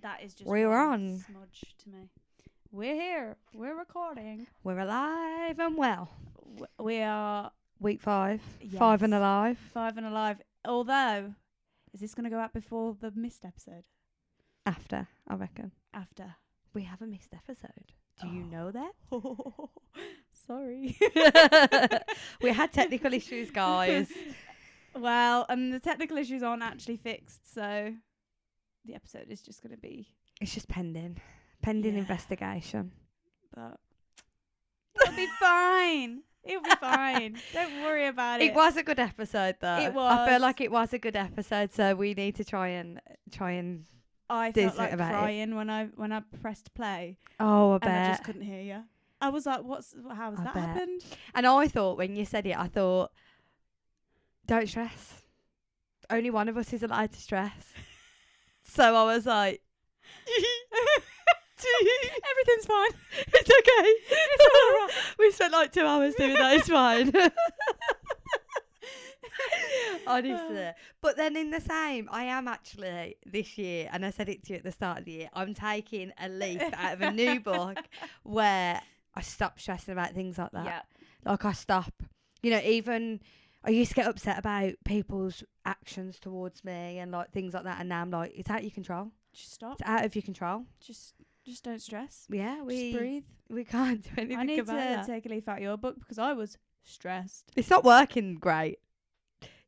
that is just We're one on. smudge to me. We're here. We're recording. We're alive and well. We are Week 5. Yes. 5 and alive. 5 and alive. Although, is this going to go out before the missed episode? After, I reckon. After. We have a missed episode. Do you know that? Sorry. We had technical issues, guys. Well, and the technical issues aren't actually fixed, so the episode is just going to be... It's just pending. Pending Yeah. investigation. But it'll be fine. It'll be fine. Don't worry about it. It was a good episode, though. It I feel was. like it was a good episode, so we need to try and. I do felt like something about it. crying when I pressed play. Oh, I And I bet. just couldn't hear you. I was like, how has I that bet. happened? And I thought when you said it, I thought, don't stress. Only one of us is allowed to stress. So I was like, Everything's fine. it's okay. It's all right. We spent like 2 hours doing that. It's fine. Honestly. But then in the same, I am actually this year, and I said it to you at the start of the year, I'm taking a leaf out of a new book where I stop stressing about things like that. Yeah. Like I stop, even I used to get upset about people's actions towards me and like things like that. And now I'm like, it's out of your control. Just stop. It's out of your control. Just don't stress. Yeah, Just breathe. we can't do anything I need about to that. take a leaf out of your book because I was stressed. It's not working great.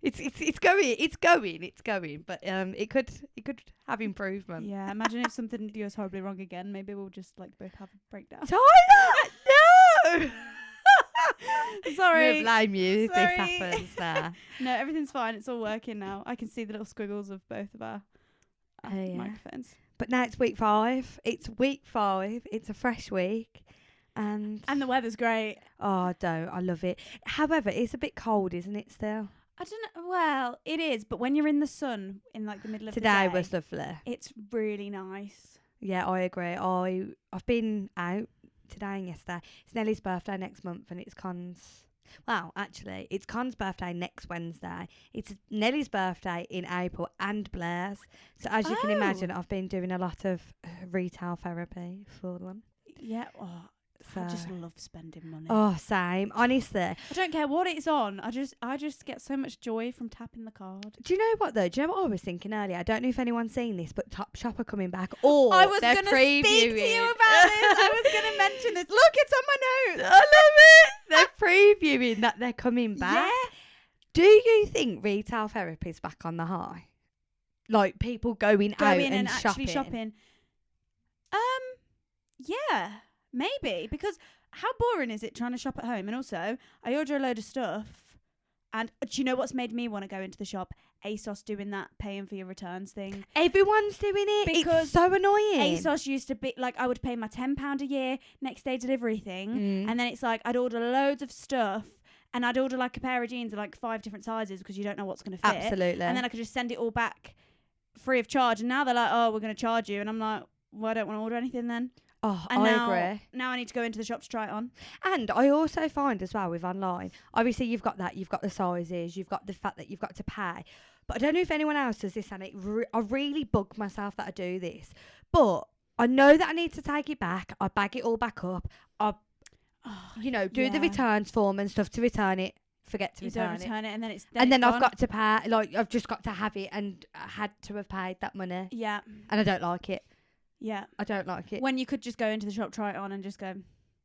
It's going, but it could have improvement. Yeah. Imagine if something goes horribly wrong again. Maybe we'll just like both have a breakdown. Tyler, no. Sorry. We'll blame you if this Sorry. happens. Nah. No, everything's fine. It's all working now. I can see the little squiggles of both of our Oh, yeah. microphones. But now it's week 5. It's week 5. It's a fresh week, and And the weather's great. I love it. However, it's a bit cold, isn't it? Still, I don't know. Well, it is, but when you're in the sun in like the middle of today the day, was lovely. it's really nice. Yeah, I agree. I've been out today and yesterday. It's Nellie's birthday next month, and it's Con's. Well, actually, it's Con's birthday next Wednesday. It's Nellie's birthday in April and Blair's. So as you can Oh. imagine, I've been doing a lot of retail therapy for them. Yeah. Oh, So. I just love spending money. Oh, same. Honestly. I don't care what it's on. I just get so much joy from tapping the card. Do you know what, though? Do you know what I was thinking earlier? I don't know if anyone's seen this, but Topshop are coming back. Or I was they're going to speak to you previewing. about this. I was going to mention this. Look, it's on my notes. I love it. They're previewing that they're coming back. Yeah. Do you think retail therapy is back on the high? Like people going out and actually shopping. Yeah, maybe, because how boring is it trying to shop at home? And also, I order a load of stuff, and do you know what's made me want to go into the shop? ASOS doing that paying for your returns thing. Everyone's doing it. Because it's so annoying. ASOS used to be like, I would pay my £10 a year next day delivery thing, Mm. and then it's like I'd order loads of stuff, and I'd order like a pair of jeans in like 5 different sizes because you don't know what's going to fit. Absolutely. And then I could just send it all back free of charge. And now they're like, oh, we're going to charge you. And I'm like, well, I don't want to order anything then. oh, And I agree. now I need to go into the shop to try it on. And I also find as well with online, obviously you've got the sizes, you've got the fact that you've got to pay. But I don't know if anyone else does this, and I really bug myself that I do this. But I know that I need to take it back. I bag it all back up. I, do the yeah. returns form and stuff to return it. Forget to You don't return it. return it, and then it's And then it's I've gone. got to pay, like I've just got to have it, and I had to have paid that money. Yeah, And I don't like it. yeah. I don't like it. When you could just go into the shop, try it on, and just go,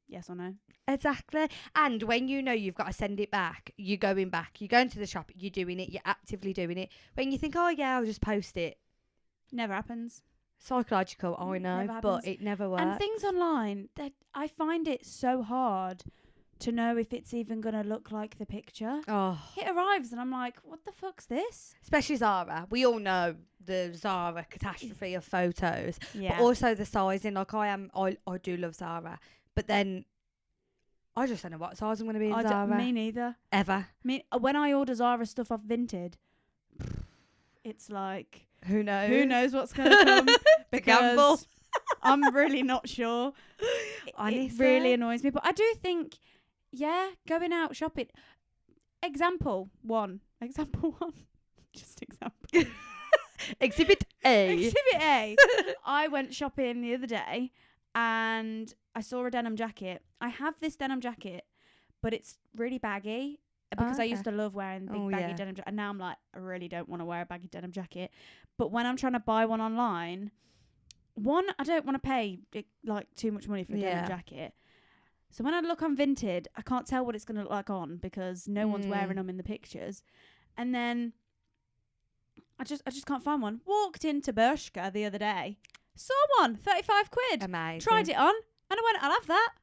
yes or no. Exactly. And when you know you've got to send it back, you're going back. You go into the shop, you're doing it, you're actively doing it. When you think, oh yeah, I'll just post it. Never happens. Psychological, I know, Never but happens. it never works. And things online, that I find it so hard to know if it's even going to look like the picture. Oh, It arrives, and I'm like, what the fuck's this? especially Zara. We all know the Zara catastrophe of photos. Yeah. But also the sizing. Like I do love Zara. But then I just don't know what size I'm going to be in Zara. Me neither. Ever. When I order Zara stuff off Vinted, it's like, Who knows? who knows what's going to come? The gamble. Because I'm really not sure. It Honestly. really annoys me. But I do think, yeah, going out shopping. Example one. Just example. Exhibit A. Exhibit A. I went shopping the other day and I saw a denim jacket. I have this denim jacket, but it's really baggy because I used to love wearing big baggy denim jacket. And now I'm like, I really don't want to wear a baggy denim jacket. But when I'm trying to buy one online, I don't want to pay like too much money for a denim jacket. So when I look on Vinted, I can't tell what it's going to look like on because no one's wearing them in the pictures. And then I just can't find one. Walked into Bershka the other day, saw one, 35 quid. Amazing. Tried it on, and I went, I'll have that.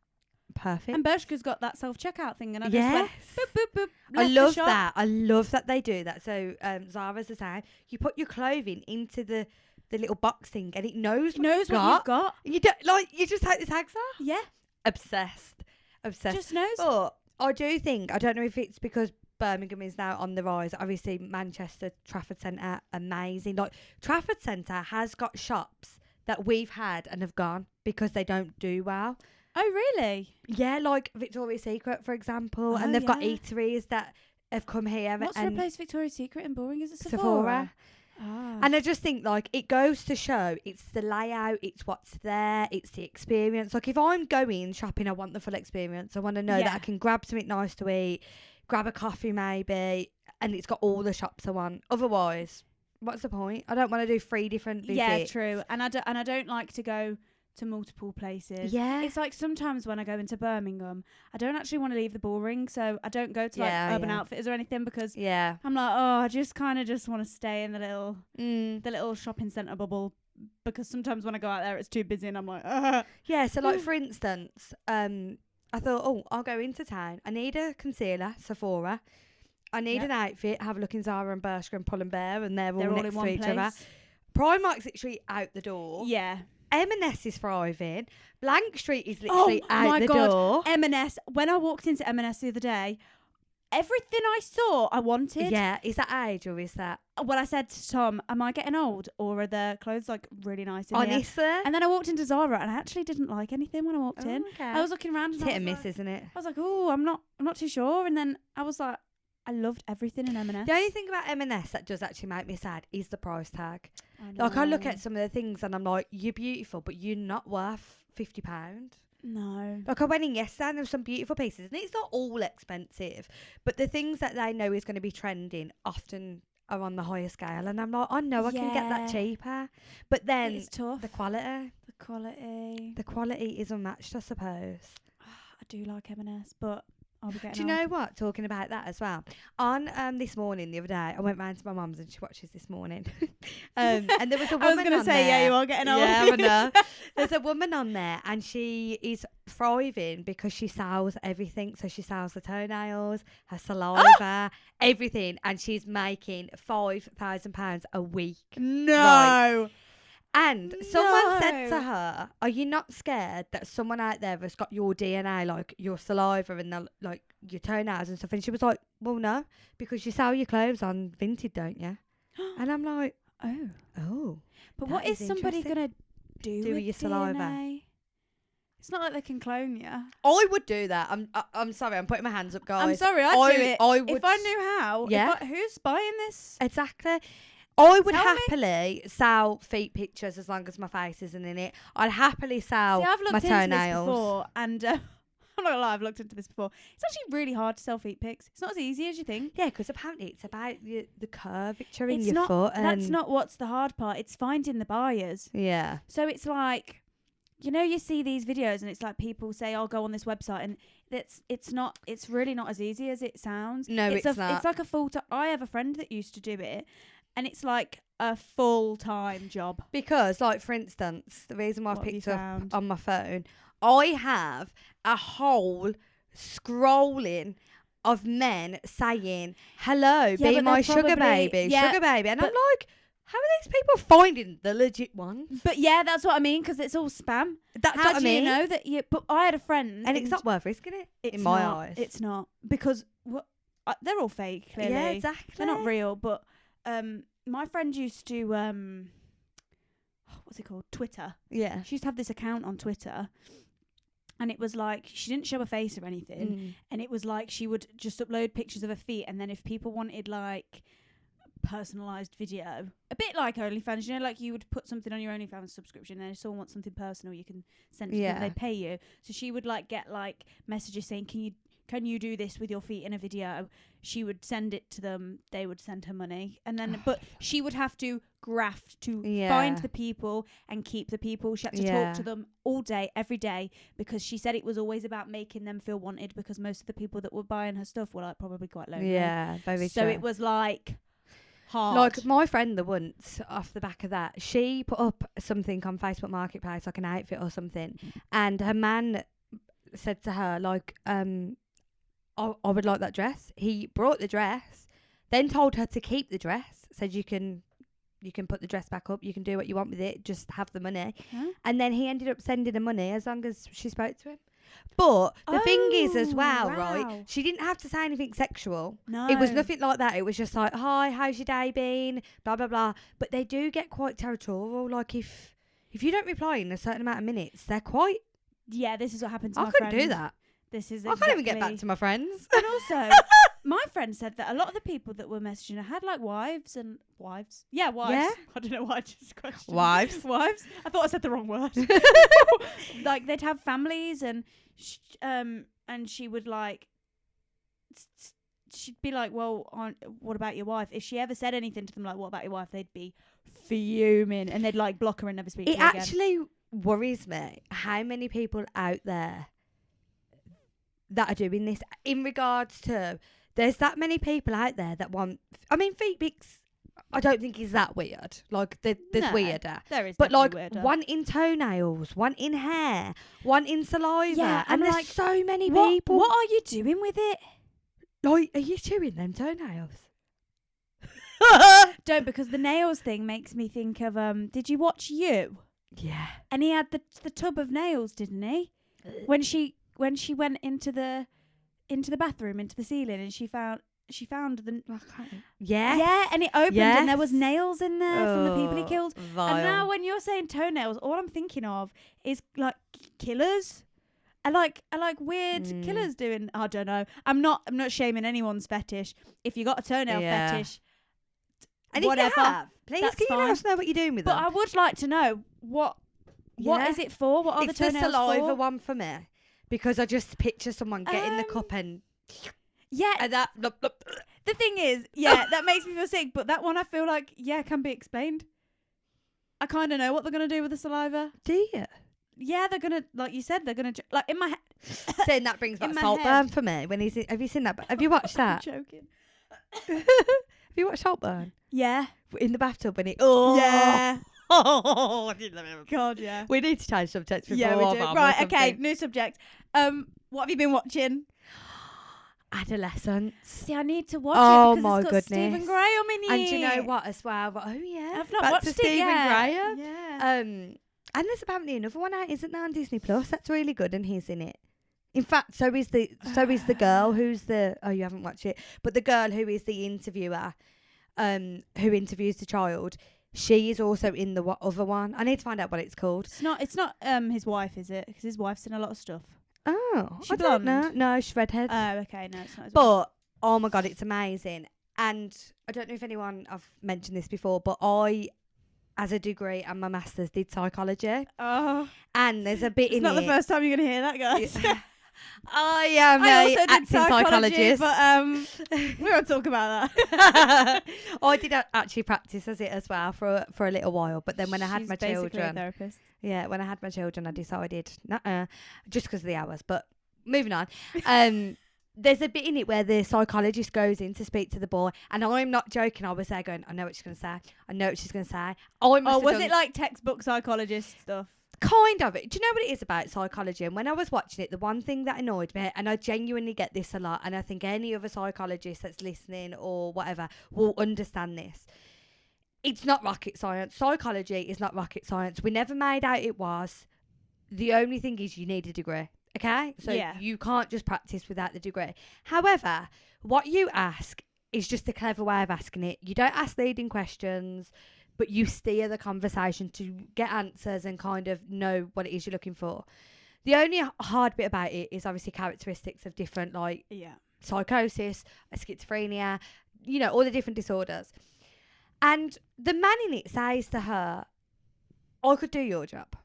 Perfect. And Bershka's got that self-checkout thing, and I just went, boop, boop, boop. I love that. I love that they do that. So Zara's the same. You put your clothing into the little box thing, and it knows what you've got. You don't you just take the tags off. Yeah. Obsessed. Just knows. But I do think, I don't know if it's because Birmingham is now on the rise. Obviously, Manchester, Trafford Centre, amazing. Like, Trafford Centre has got shops that we've had and have gone because they don't do well. Oh, really? Yeah, like Victoria's Secret, for example. And they've got eateries that have come here. What's and replaced Victoria's Secret and boring? Is it Sephora? Ah. And I just think, like, it goes to show it's the layout, it's what's there, it's the experience. Like, if I'm going shopping, I want the full experience. I want to know that I can grab something nice to eat, grab a coffee maybe, and it's got all the shops I want. Otherwise, what's the point? I don't want to do 3 different visits. Yeah, true. And I don't like to go to multiple places. Yeah. It's like sometimes when I go into Birmingham, I don't actually want to leave the boring, so I don't go to like Urban Outfitters or anything because I'm like, I just kind of just want to stay in the little shopping centre bubble because sometimes when I go out there it's too busy and I'm like, Yeah, so like for instance, I thought, I'll go into town. I need a concealer, Sephora. I need an outfit, have a look in Zara and Bershka and Pull and Bear, and they're all next to each other. Primark's literally out the door. Yeah. M&S is thriving. Blank Street is literally out the door. M&S. When I walked into M&S the other day, everything I saw I wanted. Yeah. Is that age or is that? Well, I said to Tom, am I getting old or are the clothes like really nice in Honestly. here? And then I walked into Zara and I actually didn't like anything when I walked in. Okay. I was looking around and it's hit and miss, isn't it? I was like, I'm not too sure. And then I was like, I loved everything in M&S. The only thing about M&S that does actually make me sad is the price tag. Like, I look at some of the things and I'm like, you're beautiful, but you're not worth £50. No. Like, I went in yesterday and there were some beautiful pieces, and it's not all expensive, but the things that they know is going to be trending often are on the higher scale, and I'm like, I know I can get that cheaper, but then it's tough. The quality is unmatched, I suppose. I do like M&S, but I'll be getting Do you know what? Talking about that as well. On this morning, the other day, I went round to my mum's and she watches This Morning. And there was a woman I was going to say, there. yeah, you are getting old. Yeah, I know. There's a woman on there and she is thriving because she sells everything. So she sells the toenails, her saliva, everything. And she's making £5,000 a week. No. Right. And someone said to her, are you not scared that someone out there has got your DNA, like your saliva and like your toenails and stuff? And she was like, well, no, because you sell your clothes on Vinted, don't you? And I'm like, oh. But what is somebody going to do with your saliva? DNA? It's not like they can clone you. I would do that. I'm sorry, I'm putting my hands up, guys. I'm sorry, I'd do it. I would, if I knew how. Yeah. Who's buying this? Exactly. I would happily sell feet pictures as long as my face isn't in it. I'd happily sell I've looked my into toenails. this before, and I'm not gonna lie, I've looked into this before. It's actually really hard to sell feet pics. It's not as easy as you think. Yeah, because apparently it's about the curvature in your foot. And that's not what's the hard part. It's finding the buyers. Yeah. So it's like, you see these videos, and it's like people say, "I'll go on this website," and it's really not as easy as it sounds. No, it's not. It's like a full time. I have a friend that used to do it. And it's like a full-time job. Because, like, for instance, the reason why I picked up on my phone, I have a whole scrolling of men saying, hello, be my sugar baby. And I'm like, how are these people finding the legit ones? But yeah, that's what I mean, because it's all spam. That's what I mean. Do you know that but I had a friend. And it's not worth risking it, in my eyes. It's not. Because they're all fake, clearly. Yeah, exactly. They're not real, but... my friend used to what's it called? Twitter. Yeah. She used to have this account on Twitter, and it was like she didn't show her face or anything, and it was like she would just upload pictures of her feet, and then if people wanted like personalised video. A bit like OnlyFans, you know, like you would put something on your OnlyFans subscription, and if someone wants something personal, you can send it to them, they pay you. So she would like get like messages saying, can you do this with your feet in a video? She would send it to them, they would send her money, and then but she would have to graft to find the people and keep the people. She had to talk to them all day, every day, because she said it was always about making them feel wanted, because most of the people that were buying her stuff were like probably quite lonely. Yeah, very so true. it was like hard. Like my friend the once, off the back of that, she put up something on Facebook Marketplace, like an outfit or something, and her man said to her like, I would like that dress. He brought the dress, then told her to keep the dress, said you can put the dress back up, you can do what you want with it, just have the money. And then he ended up sending her money as long as she spoke to him. But the thing is as well, right, she didn't have to say anything sexual. No. It was nothing like that. It was just like, hi, how's your day been? Blah, blah, blah. But they do get quite territorial. Like if you don't reply in a certain amount of minutes, they're quite... Yeah, this is what happened to I my couldn't friend. do that. This is I can't even get back to my friends. And also, my friend said that a lot of the people that were messaging her had like wives. Yeah, wives. Yeah? I don't know why I just questioned. Wives. Wives. I thought I said the wrong word. Like they'd have families, and she would like, she'd be like, well, what about your wife? If she ever said anything to them like, what about your wife? They'd be fuming, and they'd like block her and never speak to her again. It actually worries me how many people out there that are doing this in regards to, there's that many people out there that want, I mean, feet pics, I don't think is that weird. Like, there's weirder. There is, but like weirder. One in toenails, one in hair, one in saliva. Yeah, and there's like, so many people. What are you doing with it? Like, are you chewing them toenails? Don't, because the nails thing makes me think of, did you watch You? Yeah. And he had the tub of nails, didn't he? When she went into the bathroom, into the ceiling, and she found the yeah, and it opened and there was nails in there from the people he killed. Vile. And now when you're saying toenails, all I'm thinking of is like killers. I like weird killers doing. I don't know. I'm not shaming anyone's fetish. If you got a toenail fetish, and whatever, if you have, please can you let us know what you're doing with them? But I would like to know what is it for? What are it's the toenails the saliva for? one for me, because I just picture someone getting the cup and and that. The thing is, that makes me feel sick. But that one, I feel like, can be explained. I kind of know what they're gonna do with the saliva. Do you? Yeah, they're gonna, like you said, they're gonna like in my head. Saying that brings back Saltburn for me. When he's, have you seen that? Have you watched that? I'm joking. Have you watched Saltburn? Yeah. In the bathtub when he. Yeah. Oh, I didn't know. God, yeah. We need to change subjects before. Yeah, we do. Right, okay, new subject. What have you been watching? Adolescence. See, I need to watch it because it's got Stephen Graham in it. And do you know what as well? But, I've not back watched to it Stephen yet. Graham. Yeah. And there's apparently another one out, isn't there, on Disney Plus? That's really good, and he's in it. In fact, so is the girl who's the. Oh, you haven't watched it, but the girl who is the interviewer, who interviews the child. She is also in the other one. I need to find out what it's called. It's not his wife, is it? Because his wife's in a lot of stuff. Oh, she I don't know. No, she's redhead. Oh, okay. No, it's not his wife. But oh my god, it's amazing. And I don't know if I've mentioned this before, but I, as a degree and my master's, did psychology. Oh, and there's a bit in it. It's not the first time you're gonna hear that, guys. I am a acting psychologist, but we won't talk about that. I did actually practice as it as well for a little while, but then when I had my children, a therapist. Yeah, when I had my children, I decided just because of the hours. But moving on, there's a bit in it where the psychologist goes in to speak to the boy, and I'm not joking. I was there going, I know what she's going to say. I know what she's going to say. Was it like textbook psychologist stuff? Kind of it. Do you know what it is about psychology? And when I was watching it, the one thing that annoyed me, and I genuinely get this a lot, and I think any other psychologist that's listening or whatever will understand this. It's not rocket science. Psychology is not rocket science. We never made out it was. The only thing is you need a degree. Okay? So you can't just practice without the degree. However, what you ask is just a clever way of asking it. You don't ask leading questions, but you steer the conversation to get answers and kind of know what it is you're looking for. The only hard bit about it is obviously characteristics of different, like psychosis, schizophrenia, all the different disorders. And the man in it says to her, I could do your job.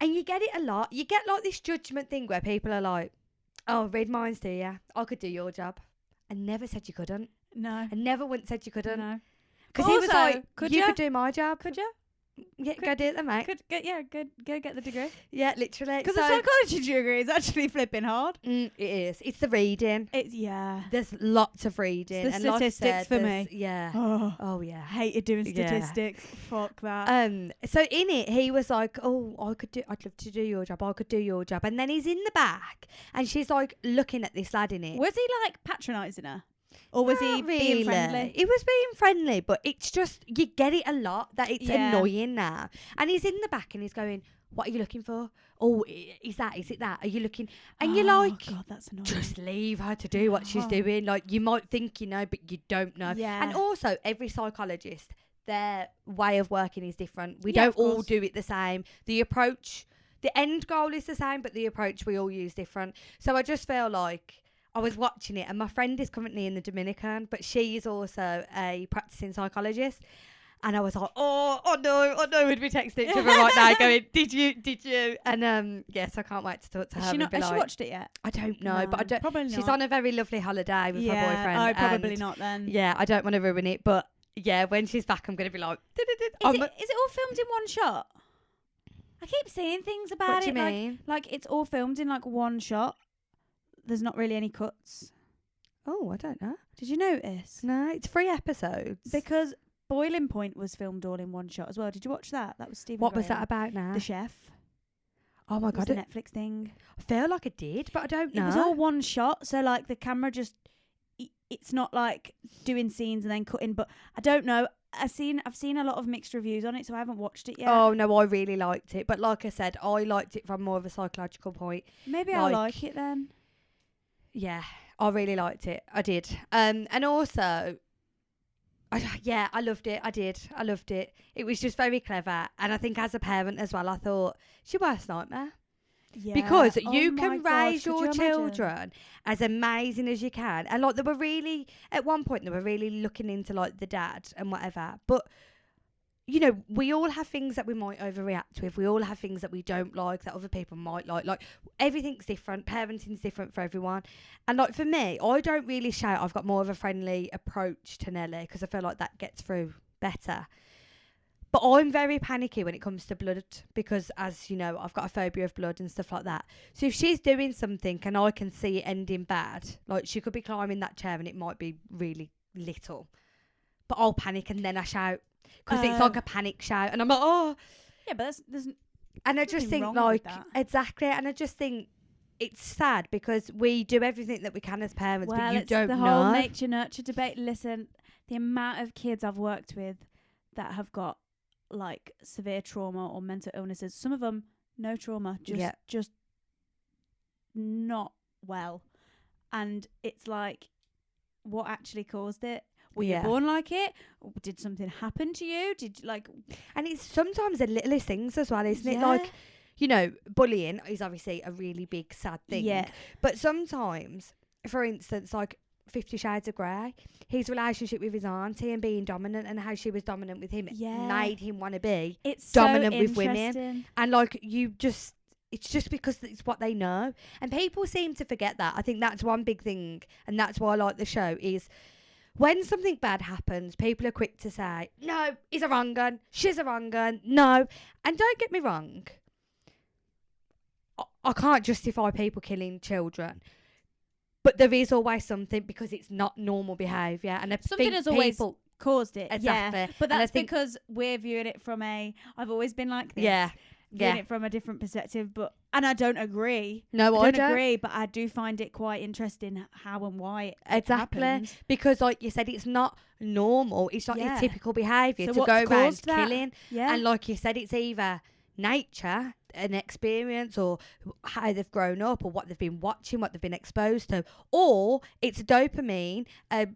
And you get it a lot. You get like this judgment thing where people are like, oh, read minds, do you? I could do your job. I never said you couldn't. No. I never once said you couldn't. No. Because he was Also, like, could you ya? could do my job. Could you? Yeah, go do it then, mate. Go get the degree. Yeah, literally. Because So, the psychology degree is actually flipping hard. it is. It's the reading. Yeah. There's lots of reading. It's the and like I statistics said, for there's- me. Yeah. Oh, Oh, yeah. hated doing Yeah. statistics. Fuck that. So in it, he was like, "Oh, I'd love to do your job. I could do your job." And then he's in the back, and she's like looking at this lad in it. Was he like patronising her? Or was he Not being really. friendly? He was being friendly, but it's just you get it a lot that it's Yeah. annoying now. And he's in the back, and he's going, "What are you looking for? Oh, is it that? Are you looking?" And you're Oh, like, God, that's annoying. just leave her to do what she's Oh. doing. Like, you might think you know, but you don't know. Yeah. And also, every psychologist, their way of working is different. We Yeah, don't of all course. do it the same. The approach, the end goal is the same, but the approach we all use different. So I just feel like I was watching it, and my friend is currently in the Dominican, but she is also a practicing psychologist. And I was like, oh no, we'd be texting each other right now going, did you? And yes, I can't wait to talk to her. Has and be she like, watched it yet? I don't know, but I don't. Probably not. She's on a very lovely holiday with her boyfriend. Oh, probably and not then. Yeah, I don't want to ruin it, but yeah, when she's back, I'm going to be like, Is it all filmed in one shot? I keep seeing things about what do you it. mean? Like it's all filmed in like one shot. There's not really any cuts. Oh, I don't know. Did you notice? No, it's 3 episodes. Because Boiling Point was filmed all in one shot as well. Did you watch that? That was Stephen What was Graham, that about now? The Chef. Oh my It was God. a Netflix thing. I feel like I did, but I don't know. It was all one shot, so like the camera just it's not like doing scenes and then cutting, but I don't know. I've seen a lot of mixed reviews on it, so I haven't watched it yet. Oh no, I really liked it. But like I said, I liked it from more of a psychological point. Maybe I'll like it then. Yeah, I really liked it. I did. And also, I loved it. I loved it. It was just very clever. And I think as a parent as well, I thought, it's your worst nightmare. Yeah. Because Oh you my can gosh, raise could your you imagine? children as amazing as you can. And like they were really, at one point, they were really looking into like the dad and whatever. But you know, we all have things that we might overreact with. We all have things that we don't like that other people might like. Like everything's different. Parenting's different for everyone. And like for me, I don't really shout. I've got more of a friendly approach to Nelly because I feel like that gets through better. But I'm very panicky when it comes to blood because, as you know, I've got a phobia of blood and stuff like that. So if she's doing something and I can see it ending bad, like she could be climbing that chair and it might be really little, but I'll panic and then I shout. Because it's like a panic shout, and I'm like, oh. Yeah, but there's And I just nothing think, wrong like, with that. exactly. And I just think it's sad because we do everything that we can as parents, but you it's don't the know. whole nature nurture debate. Listen, the amount of kids I've worked with that have got like severe trauma or mental illnesses. Some of them no trauma, just not well, and it's like, what actually caused it? Were you born like it? Did something happen to you? And it's sometimes the littlest things as well, isn't it? Yeah. Like, you know, bullying is obviously a really big, sad thing. Yeah. But sometimes, for instance, like 50 Shades of Grey, his relationship with his auntie and being dominant and how she was dominant with him made him want to be dominant with women. And like, it's just because it's what they know. And people seem to forget that. I think that's one big thing. And that's why I like the show is, when something bad happens, people are quick to say, no, he's a wrong gun, she's a wrong gun, no. And don't get me wrong, I can't justify people killing children. But there is always something because it's not normal behaviour. And Something has always caused it. Exactly. Yeah. But that's think, because we're viewing it from I've always been like this. Yeah. Viewing it from a different perspective, and I don't agree. No, I don't agree, but I do find it quite interesting how and why it happens. Because like you said, it's not normal. It's not your typical behaviour to go around killing. Yeah. And like you said, it's either nature, an experience, or how they've grown up, or what they've been watching, what they've been exposed to, or it's dopamine, a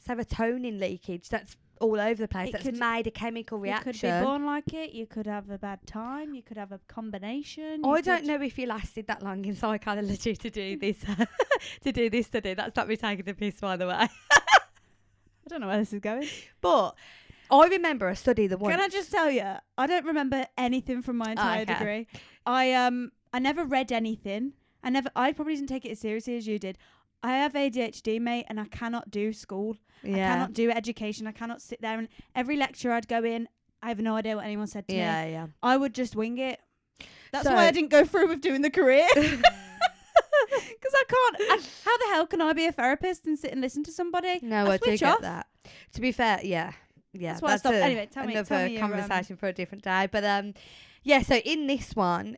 serotonin leakage that's all over the place. That's made a chemical reaction. You could be born like it. You could have a bad time. You could have a combination. I don't know if you lasted that long in psychology to do this to do this study. That's not me taking the piss, by the way. I don't know where this is going. But I remember a study that once. Can I just tell you, I don't remember anything from my entire okay. degree. I never read anything. I probably didn't take it as seriously as you did. I have ADHD, mate, and I cannot do school. I cannot do education. I cannot sit there and every lecture I'd go in, I have no idea what anyone said to me. Yeah. I would just wing it. That's So- why I didn't go through with doing the career. Because I can't. How the hell can I be a therapist and sit and listen to somebody? No, I do switch get off. that. To be fair, yeah. That's why I stopped. Anyway, tell me another your, conversation for a different day. But yeah. So in this one,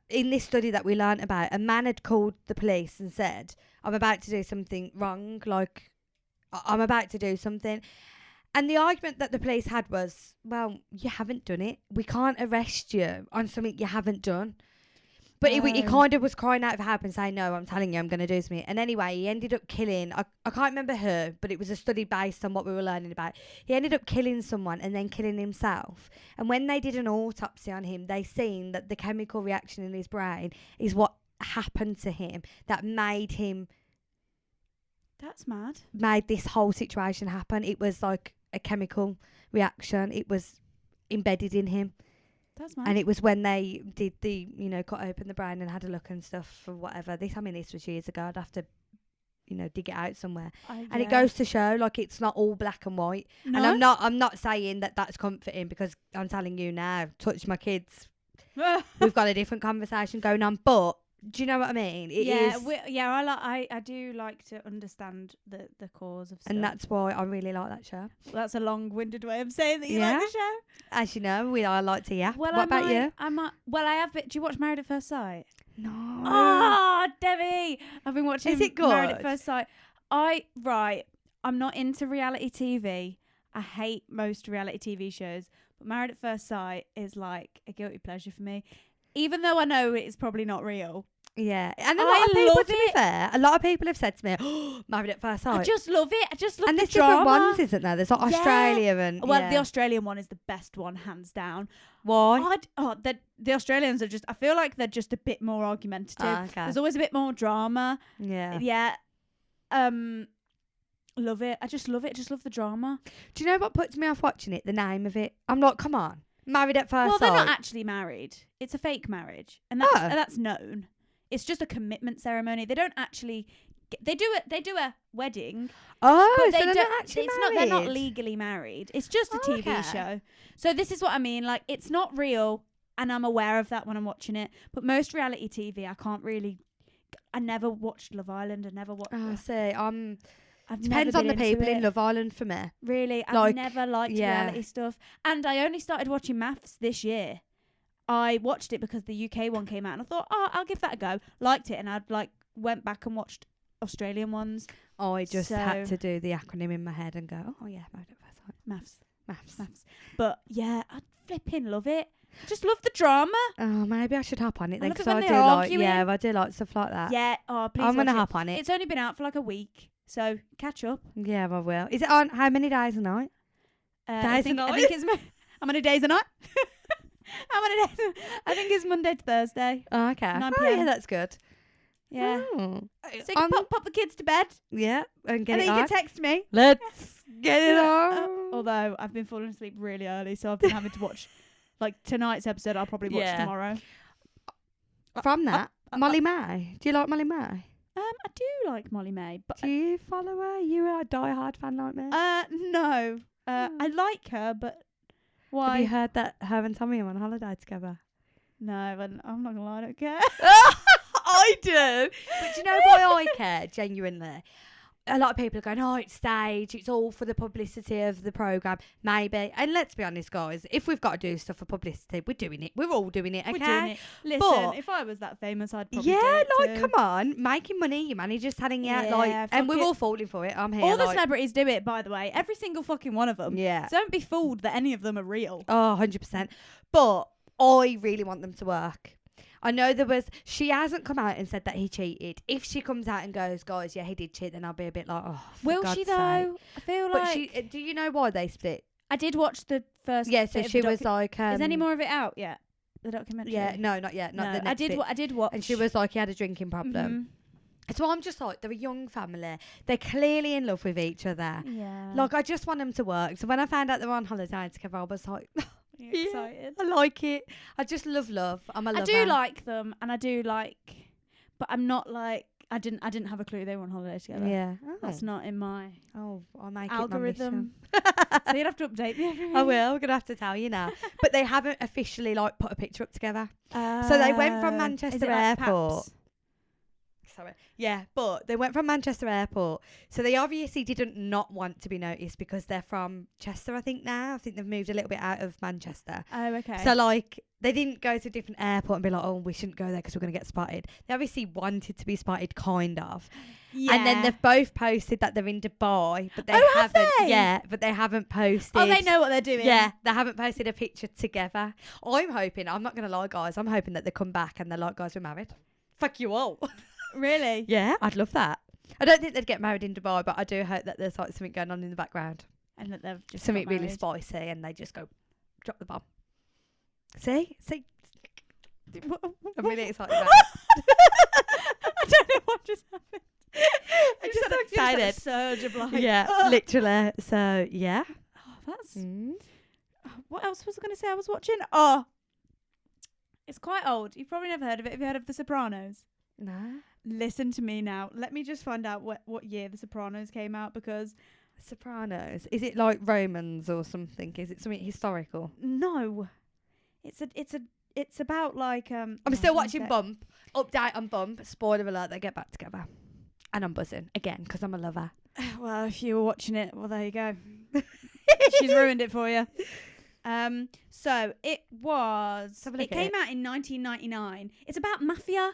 in this study that we learnt about, a man had called the police and said, "I'm about to do something wrong. Like, I'm about to do something." And the argument that the police had was, "Well, you haven't done it. We can't arrest you on something you haven't done." But he kind of was crying out for help and saying, "No, I'm telling you, I'm going to do something." And anyway, he ended up killing, I can't remember her, but it was a study based on what we were learning about. He ended up killing someone and then killing himself. And when they did an autopsy on him, they seen that the chemical reaction in his brain is what happened to him that made That's mad. this whole situation happen. It was like a chemical reaction. It was embedded in him. That's mad. And it was when they did the, cut open the brain and had a look and stuff or whatever. This was years ago. I'd have to, dig it out somewhere. And it goes to show, like, it's not all black and white. No? And I'm not saying that that's comforting, because I'm telling you now, touch my kids. We've got a different conversation going on. But do you know what I mean? It is, I do like to understand the cause of stuff. and that's why I really like that show. That's a long-winded way of saying that you Yeah. like the show. As you know, I like to yap. Well, what about you? I have. Do you watch Married at First Sight? No. Oh, Debbie! I've been watching Is it Married at good? First Sight. I'm not into reality TV. I hate most reality TV shows, but Married at First Sight is like a guilty pleasure for me. Even though I know it's probably not real. Yeah, and a I lot of people, love to be it. fair, a lot of people have said to me, "Oh, Married at First Sight." I just love it. I just love and the there's drama. different ones, isn't there? There's like Yeah. Australia and Well, the Australian one is the best one, hands down. why? The Australians are just. I feel like they're just a bit more argumentative. Okay. There's always a bit more drama. Yeah. Yeah. Love it. I just love it. I just love the drama. Do you know what puts me off watching it? The name of it. I'm like, come on, Married at First Well, Sight. they're not actually married. It's a fake marriage, and that's known. It's just a commitment ceremony. They don't actually. They do a wedding. Oh, But so they they're don't, not actually it's married. not. They're not legally married. It's just a Oh, TV okay. show. So this is what I mean. Like, it's not real, and I'm aware of that when I'm watching it. But most reality TV, I can't really. I never watched Love Island. I never watched. Oh, see, I've depends never on the been into people it. in Love Island for me. Really, I've Like, never liked yeah. reality stuff, and I only started watching Maths this year. I watched it because the UK one came out, and I thought, oh, I'll give that a go. Liked it, and I'd went back and watched Australian ones. I just had So- to do the acronym in my head and go, oh yeah, Married at First Sight. Maths. But yeah, I flipping love it. Just love the drama. Oh, maybe I should hop on it I then, love it because when I they're do like, arguing. I do like stuff like that. Yeah. Oh, please. I'm gonna watch hop on it. It's only been out for like a week, so catch up. Yeah, I will. Is it on how many days a night? I think it's how many days a night? How many days? I think it's Monday to Thursday. Oh, okay. 9 Oh, yeah, PM. that's good. Yeah. Oh. So you can pop the kids to bed, Yeah, and get and it then you on. can text me. Let's get it on. Although I've been falling asleep really early, so I've been having to watch tonight's episode. I'll probably watch Yeah. tomorrow. From that, Molly May. Do you like Molly May? I do like Molly May, but Do you follow her? You're a die-hard fan like me. no. I like her, but why? Have you heard that her and Tommy are on holiday together? No, but I'm not gonna lie, I don't care. I do. But do you know why I care, genuinely? A lot of people are going, oh, it's stage, it's all for the publicity of the programme. Maybe. And let's be honest, guys, if we've got to do stuff for publicity, we're doing it. We're all doing it, okay? We're doing it. Listen, But- if I was that famous, I'd probably Yeah, do it like, too. come on. Making money, your manager's telling you. Yeah, and fuck we're it. all falling for it. I'm here. All the like, celebrities do it, by the way. Every single fucking one of them. yeah. So don't be fooled that any of them are real. Oh, 100%. But I really want them to work. I know she hasn't come out and said that he cheated. If she comes out and goes, guys, yeah, he did cheat, then I'll be a bit like, oh, for Will God's she sake. though? I feel But like do you know why they split? I did watch the first. Yeah, so bit of she the was like, Is any more of it out yet? The documentary. yeah, no, not yet, not No, the next bit. I did watch. And she was like, he had a drinking problem. So I'm just like, they're a young family. They're clearly in love with each other. Yeah. Like, I just want them to work. So when I found out they were on holiday together, I was like, You yeah, excited? I like it. I just love love. I'm a lover. I do like them, and I do like, but I'm not like I didn't have a clue they were on holiday together. Yeah. That's not in my Oh, I'll make algorithm. it my mission. So you'd have to update me every week. I will. I'm gonna have to tell you now. But they haven't officially like put a picture up together. So they went from Is Manchester it like Airport. Paps? Sorry. Yeah, but they went from Manchester Airport. So they obviously didn't not want to be noticed because they're from Chester, I think now. I think they've moved a little bit out of Manchester. Oh, okay. So like they didn't go to a different airport and be like, oh, we shouldn't go there because we're going to get spotted. They obviously wanted to be spotted, kind of. yeah. And then they've both posted that they're in Dubai, but they Oh, have haven't. they? Yeah, but they haven't posted. Oh, they know what they're doing. Yeah, they haven't posted a picture together. I'm hoping, I'm not going to lie, guys, I'm hoping that they come back and they're like, guys, we're married. Fuck you all. Really? Yeah, I'd love that. I don't think they'd get married in Dubai, but I do hope that there's like something going on in the background. And that they've just Something got really married. spicy and they just go, drop the bomb. See? I'm really excited about it. I don't know what just happened. I'm just so excited. Like surge of like, Yeah, literally. So, yeah. Oh, that's. Mm. What else was I going to say I was watching? Oh, it's quite old. You've probably never heard of it. Have you heard of The Sopranos? No. Listen to me now. Let me just find out what year The Sopranos came out, because Sopranos. Is it like Romans or something? Is it something historical? no, it's about like I'm oh, still one watching sec. Bump. Update on Bump. Spoiler alert, they get back together. And I'm buzzing again because I'm a lover. Well, if you were watching it, well, there you go. She's ruined it for you. So it was. have a look It at came it. out in 1999. It's about mafia.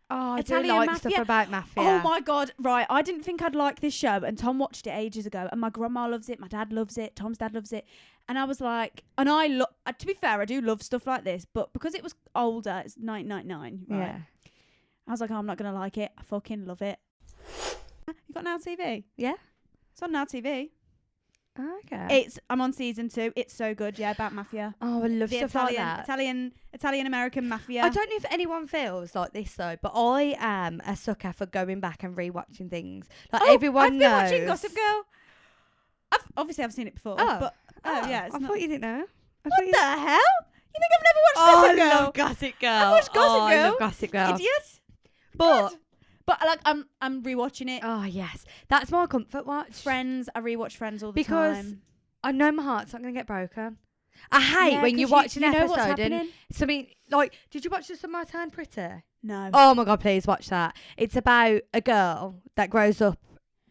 Oh, I Italian do like mafia. stuff about mafia. Oh my god! Right, I didn't think I'd like this show, and Tom watched it ages ago, and my grandma loves it, my dad loves it, Tom's dad loves it, and I was like, and I look. To be fair, I do love stuff like this, but because it was older, it's 1999. Right? Yeah. I was like, oh, I'm not gonna like it. I fucking love it. You got Now TV? Yeah. It's on Now TV. Okay. I'm on season 2. It's so good. Yeah, about mafia. Oh, I love The stuff like that. Italian American mafia. I don't know if anyone feels like this though, but I am a sucker for going back and rewatching things. Like everyone I've been knows. watching Gossip Girl. I've seen it before. Oh. But yeah, it's I not. thought you didn't know. What the hell? You think I've never watched Oh, Gossip I Girl? love Gossip Girl. I watched Gossip I Girl. love Gossip Girl. Idiot. But But like I'm rewatching it. oh yes, that's my comfort watch. Friends, I rewatch Friends all the Because time. I know my heart's not gonna get broken. I hate Yeah, when you 'cause watch an you know what's episode and happening? something like, did you watch The Summer I Turned Pretty? No. Oh my god, please watch that. It's about a girl that grows up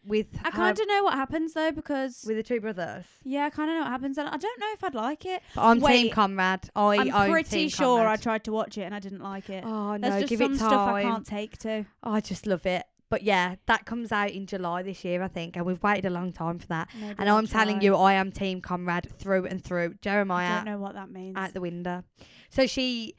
with I kind of know what happens though, because with the two brothers. yeah, I kind of know what happens, and I don't know if I'd like it. But I'm Team Wait, Conrad. I'm own pretty Team sure Conrad. I tried to watch it and I didn't like it. Oh There's no, just give some it time. stuff I can't take to. Oh, I just love it. But yeah, that comes out in July this year, I think, and we've waited a long time for that. Maybe And I'll I'm telling try. you, I am Team Conrad through and through. I Jeremiah don't know what that means. out the window. So she,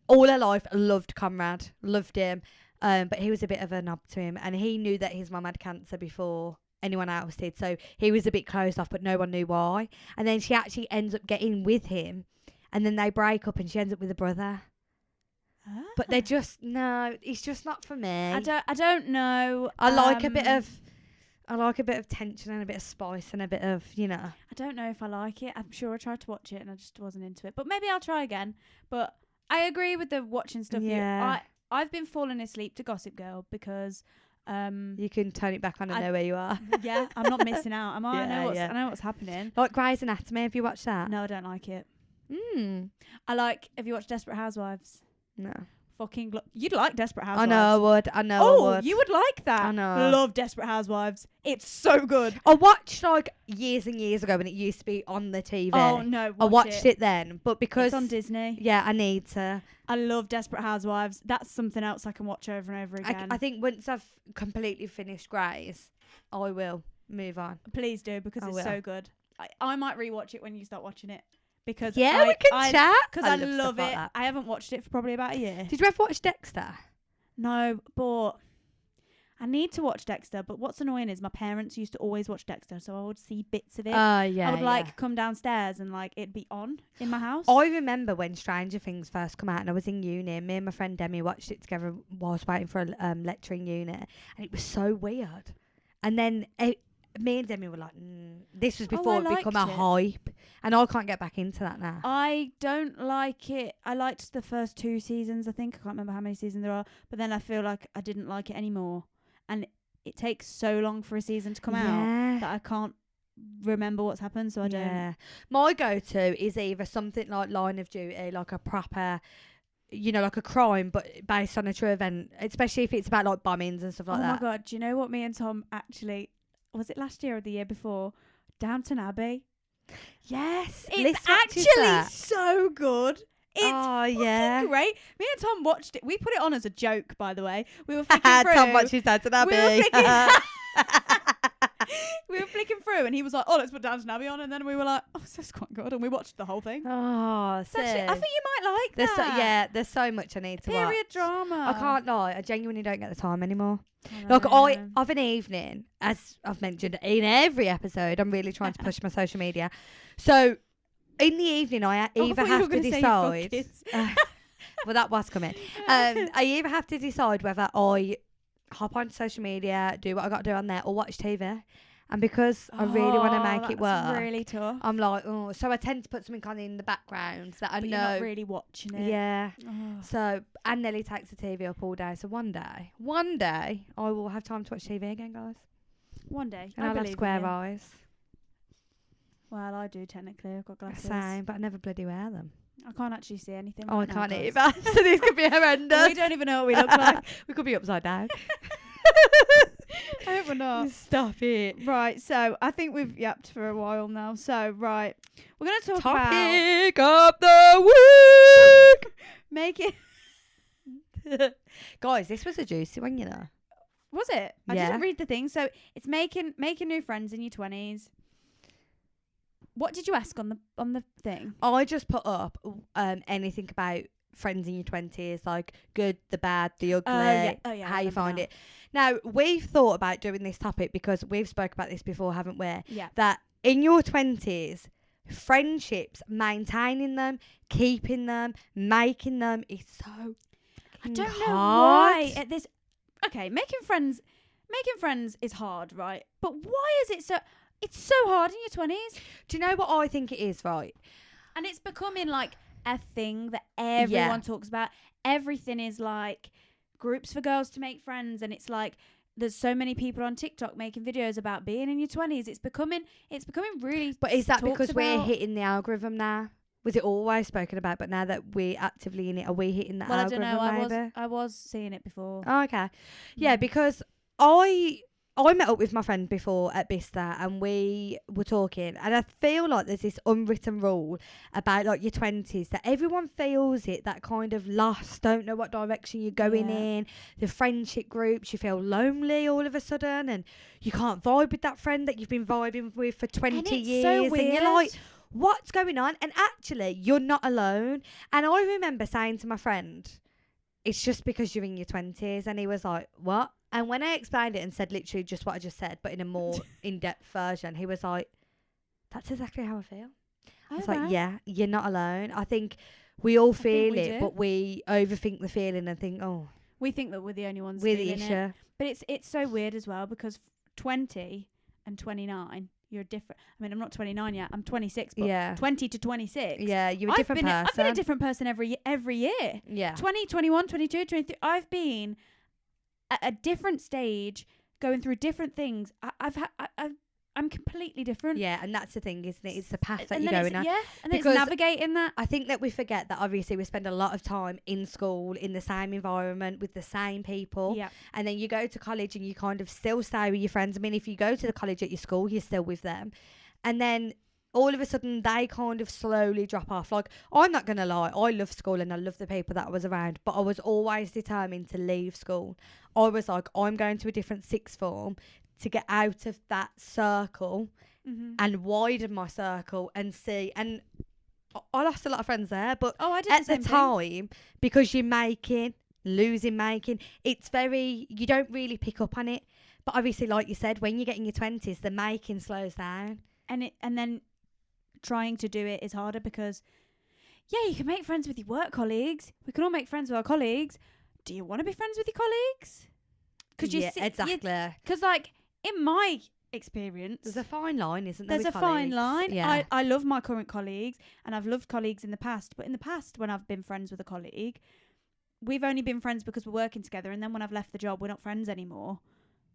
all her life, loved Conrad, loved him, but he was a bit of a knob to him, and he knew that his mum had cancer before anyone else did, so he was a bit closed off, but no one knew why. And then she actually ends up getting with him, and then they break up, and she ends up with a brother. But they're just no, it's just not for me. I don't know. I like a bit of tension and a bit of spice and a bit of, you know. I don't know if I like it. I'm sure I tried to watch it and I just wasn't into it. But maybe I'll try again. But I agree with the watching stuff. Yeah. I've been falling asleep to Gossip Girl because You can turn it back on and know where you are. yeah, I'm not missing out. Am I? Yeah, I know what's happening. Like Grey's Anatomy, have you watched that? No, I don't like it. I Have you watched Desperate Housewives? No. You'd like Desperate I Housewives. know I would. I know I Oh, would. you would like that. I know. Love Desperate Housewives. It's so good. I watched like years and years ago when it used to be on the TV. Oh no, I watched it then, but because it's on Disney. yeah, I need to. I love Desperate Housewives. That's something else I can watch over and over again. I think once I've completely finished Grey's, I will move on. Please do, because I it's will. so good. I might rewatch it when you start watching it, because Yeah, we can chat. because I stuff love like it. that. I haven't watched it for probably about a year. Did you ever watch Dexter? No, but I need to watch Dexter, but what's annoying is my parents used to always watch Dexter, so I would see bits of it. Yeah. I would like come downstairs and like it'd be on in my house. I remember when Stranger Things first come out, and I was in uni, and me and my friend Demi watched it together whilst waiting for a lecture in uni, and it was so weird. And then me and Demi were like, this was before it become a hype, and I can't get back into that now. I don't like it. I liked the first 2 seasons, I think. I can't remember how many seasons there are, but then I feel like I didn't like it anymore. And it takes so long for a season to come out that I can't remember what's happened, so I don't. My go-to is either something like Line of Duty, like a proper, like a crime, but based on a true event, especially if it's about like bombings and stuff like that. Oh my God, do you know what me and Tom actually, was it last year or the year before? Downton Abbey. Yes. It's actually so good. It's fucking great. Me and Tom watched it. We put it on as a joke, by the way. We were flicking through. Tom watches Downton Abbey. We were flicking through, and he was like, "Oh, let's put Downton Abbey on," and then we were like, "Oh, this is quite good," and we watched the whole thing. Oh, Actually, I think you might like that. There's so much I need to watch. Period drama. I can't lie. I genuinely don't get the time anymore. I Of an evening, as I've mentioned in every episode, I'm really trying to push my social media. So in the evening, I either have to decide. Well, that was coming. I either have to decide whether I hop onto social media, do what I got to do on there, or watch TV. And because I really want to make it work, really tough. I'm like, so I tend to put something on in the background that I know. You're not really watching it. Yeah. So, and Nelly takes the TV up all day. So one day, I will have time to watch TV again, guys. One day. And I'll have square eyes. Well, I do technically. I've got glasses. Same, but I never bloody wear them. I can't actually see anything. I can't either. So these could be horrendous. We don't even know what we look like. We could be upside down. I hope we're not. Stop it. Right, so I think we've yapped for a while now. So, right, we're going to talk about... Topic of the week! Make it... Guys, this was a juicy one, you know. Was it? I didn't read the thing. So, it's making new friends in your 20s. What did you ask on the thing? I just put up anything about friends in your 20s, like good, the bad, the ugly, how you find it. Now, we've thought about doing this topic because we've spoke about this before, haven't we? Yeah. That in your 20s, friendships, maintaining them, keeping them, making them is so I don't know hard. why at this... Okay, making friends is hard, right? But why is it so... It's so hard in your 20s. Do you know what I think it is, right? And it's becoming like a thing that everyone talks about. Everything is like groups for girls to make friends, and it's like there's so many people on TikTok making videos about being in your 20s. It's becoming really. But is that because we're hitting the algorithm now? Was it always spoken about, but now that we're actively in it, are we hitting the algorithm? I don't know. I was seeing it before. Oh, okay. Yeah, because I met up with my friend before at Bista, and we were talking, and I feel like there's this unwritten rule about like your 20s that everyone feels it, that kind of lost, don't know what direction you're going in, the friendship groups, you feel lonely all of a sudden, and you can't vibe with that friend that you've been vibing with for 20 years. So weird. And you're like, what's going on? And actually, you're not alone. And I remember saying to my friend, it's just because you're in your 20s. And he was like, what? And when I explained it and said literally just what I just said, but in a more in-depth version, he was like, that's exactly how I feel. I was like, yeah, you're not alone. I think we all feel it, but we overthink the feeling and think, we think that we're the only ones we're the feeling issue. it. But it's so weird as well, because 20 and 29, you're different. I mean, I'm not 29 yet. I'm 26, but 20 to 26. Yeah, you're a different person. I've been a different person every year. Yeah. 20, 21, 22, 23. I've been at a different stage, going through different things. I'm completely different. Yeah, and that's the thing, isn't it? It's the path that you're going on. Yeah, and it's navigating that. I think that we forget that obviously we spend a lot of time in school, in the same environment, with the same people. Yeah. And then you go to college and you kind of still stay with your friends. I mean, if you go to the college at your school, you're still with them. And then all of a sudden they kind of slowly drop off. Like, I'm not going to lie, I love school and I love the people that I was around, but I was always determined to leave school. I was like, I'm going to a different sixth form to get out of that circle and widen my circle and see. And I lost a lot of friends there, but I did at the time, because you're making losing making. It's very, you don't really pick up on it. But obviously, like you said, when you get in your 20s, the making slows down. And then trying to do it is harder because, yeah, you can make friends with your work colleagues. We can all make friends with our colleagues. Do you want to be friends with your colleagues? Because Exactly. Because, like, in my experience, There's a fine line, isn't there? there's with a fine colleagues? line. Yeah. I love my current colleagues, and I've loved colleagues in the past. But in the past, when I've been friends with a colleague, we've only been friends because we're working together. And then when I've left the job, we're not friends anymore.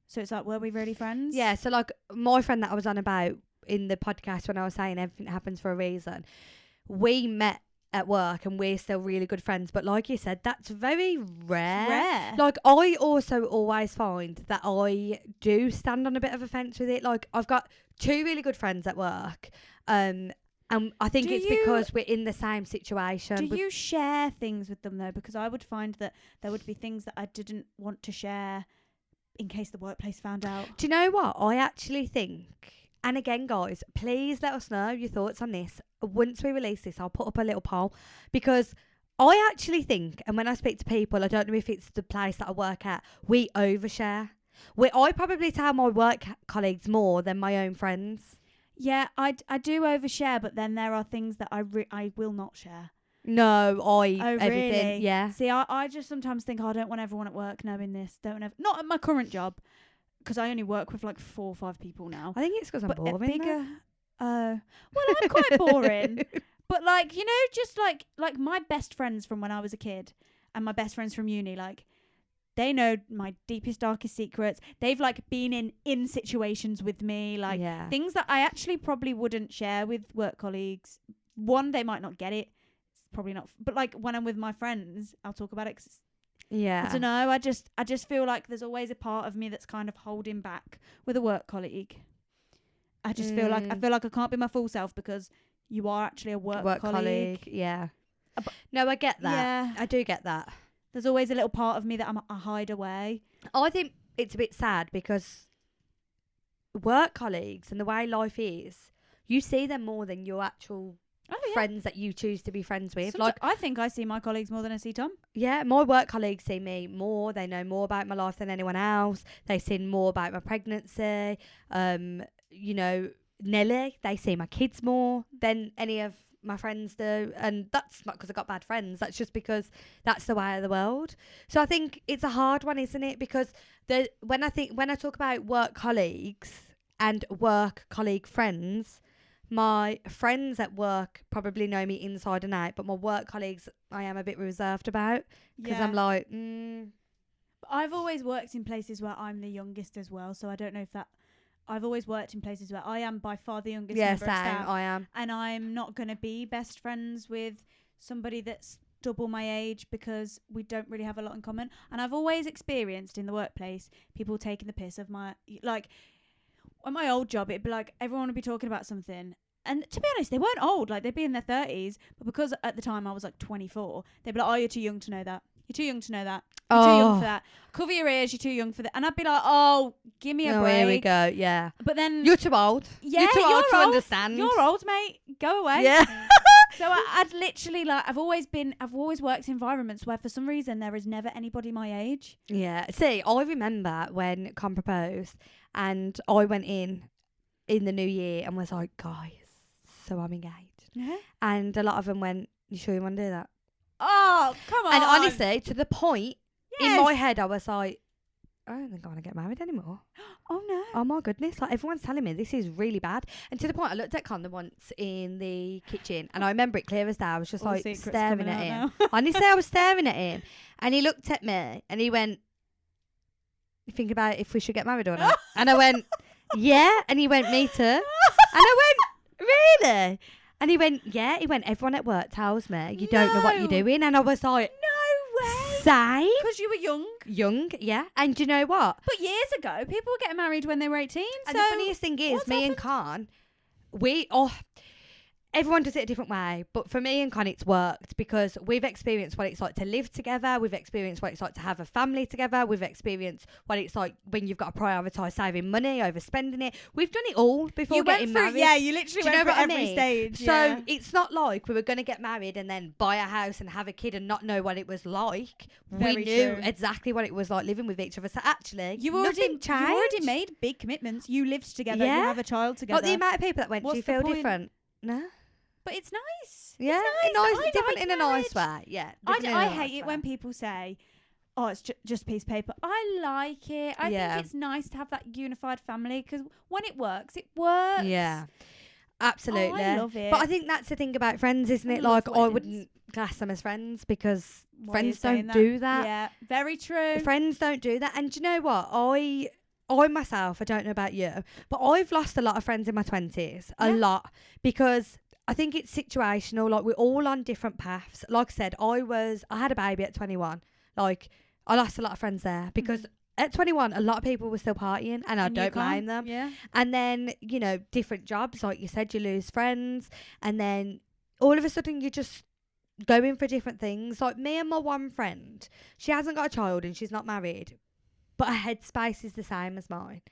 So it's like, were we really friends? Yeah, so like my friend that I was on about in the podcast when I was saying everything happens for a reason, we met at work and we're still really good friends. But like you said, that's very rare. Rare. Like I also always find that I do stand on a bit of a fence with it. Like I've got 2 really good friends at work. And I think it's because we're in the same situation. Do you share things with them though? Because I would find that there would be things that I didn't want to share in case the workplace found out. Do you know what? I actually think, and again, guys, please let us know your thoughts on this. Once we release this, I'll put up a little poll because I actually think, and when I speak to people, I don't know if it's the place that I work at, we overshare. I probably tell my work colleagues more than my own friends. Yeah, I do overshare, but then there are things that I will not share. No, everything, really? yeah. See, I just sometimes think, I don't want everyone at work knowing this. Not at my current job, because I only work with like 4 or 5 people now. I think it's because I'm But boring. bigger. Well, I'm quite boring. But like, you know, just like my best friends from when I was a kid and my best friends from uni, like they know my deepest, darkest secrets. They've like been in situations with me, like things that I actually probably wouldn't share with work colleagues. One, they might not get it. It's probably not. But like when I'm with my friends, I'll talk about it. I don't know. I just feel like there's always a part of me that's kind of holding back with a work colleague. I just feel like I can't be my full self because you are actually a work colleague. Yeah. No, I get that. Yeah. I do get that. There's always a little part of me that I hide away. I think it's a bit sad because work colleagues and the way life is, you see them more than your actual friends that you choose to be friends with. Sometimes I think I see my colleagues more than I see Tom. Yeah, my work colleagues see me more. They know more about my life than anyone else. They see more about my pregnancy. You know, Nelly, they see my kids more than any of my friends do. And that's not because I got bad friends. That's just because that's the way of the world. So I think it's a hard one, isn't it? Because when I talk about work colleagues and work colleague friends, my friends at work probably know me inside and out, but my work colleagues I am a bit reserved about because I'm like, I've always worked in places where I'm the youngest as well, so I don't know if that. I've always worked in places where I am by far the youngest member of staff. I am. And I'm not going to be best friends with somebody that's double my age because we don't really have a lot in common. And I've always experienced in the workplace people taking the piss of my, like, on my old job, it'd be like everyone would be talking about something. And to be honest, they weren't old. Like, they'd be in their 30s. But because at the time I was like 24, they'd be like, oh, you're too young to know that. You're too young to know that. You're too young for that. Cover your ears. You're too young for that. And I'd be like, oh, give me a break. Here we go. Yeah. But then You're too old. Yeah, you're too old to understand. You're old, mate. Go away. Yeah. So I'd literally I've always worked in environments where for some reason there is never anybody my age. Yeah. See, I remember when Con proposed and I went in the new year and was like, guys, so I'm engaged. Yeah. And a lot of them went, you sure you want to do that? Oh, come on. And honestly, to the point, Yes. in my head, I was like, I don't think I want to get married anymore. Oh, no. Oh, my goodness. Like, everyone's telling me this is really bad. And to the point, I looked at Con once in the kitchen and I remember it clear as day. I was just All like secrets staring coming at out him. now. Honestly, I was staring at him. And he looked at me and he went, you think about if we should get married or not? And I went, yeah. And he went, me too. And I went, really? And he went, yeah. He went, everyone at work tells me you don't know what you're doing. And I was like, no way. Same. Because you were young. Young, yeah. And do you know what? But years ago, people were getting married when they were 18. And so the funniest thing is, me and Khan, everyone does it a different way, but for me and Con, it's worked because we've experienced what it's like to live together. We've experienced what it's like to have a family together. We've experienced what it's like when you've got to prioritise saving money over spending it. We've done it all before getting married. Yeah, you literally Do you went know through what I every mean? stage. So it's not like we were going to get married and then buy a house and have a kid and not know what it was like. Very we knew true. exactly what it was like living with each other. So actually, you nothing changed. already made big commitments. You lived together. You Yeah. have a child together. Like the amount of people that went, What's do you the feel point? different? No. But it's nice. Yeah, it's nice. I different like in a nice marriage. way. Yeah, I different in a hate nice it way. when people say, "Oh, it's just a piece of paper." I like it. I Yeah. think it's nice to have that unified family because when it works, it works. Yeah, absolutely. Oh, I love it. But I think that's the thing about friends, isn't I it? love Like, I weddings. wouldn't class them as friends because Why are you friends saying don't do that. Yeah, very true. Friends don't do that. And do you know what? I myself, I don't know about you, but I've lost a lot of friends in my 20s. A Yeah. lot. Because I think it's situational. Like, we're all on different paths. Like I said, I had a baby at 21. Like, I lost a lot of friends there because at 21, a lot of people were still partying, and I And you don't blame can't- them. Yeah. And then, you know, different jobs, like you said, you lose friends. And then all of a sudden you're just going for different things. Like me and my one friend, she hasn't got a child and she's not married, but her headspace is the same as mine.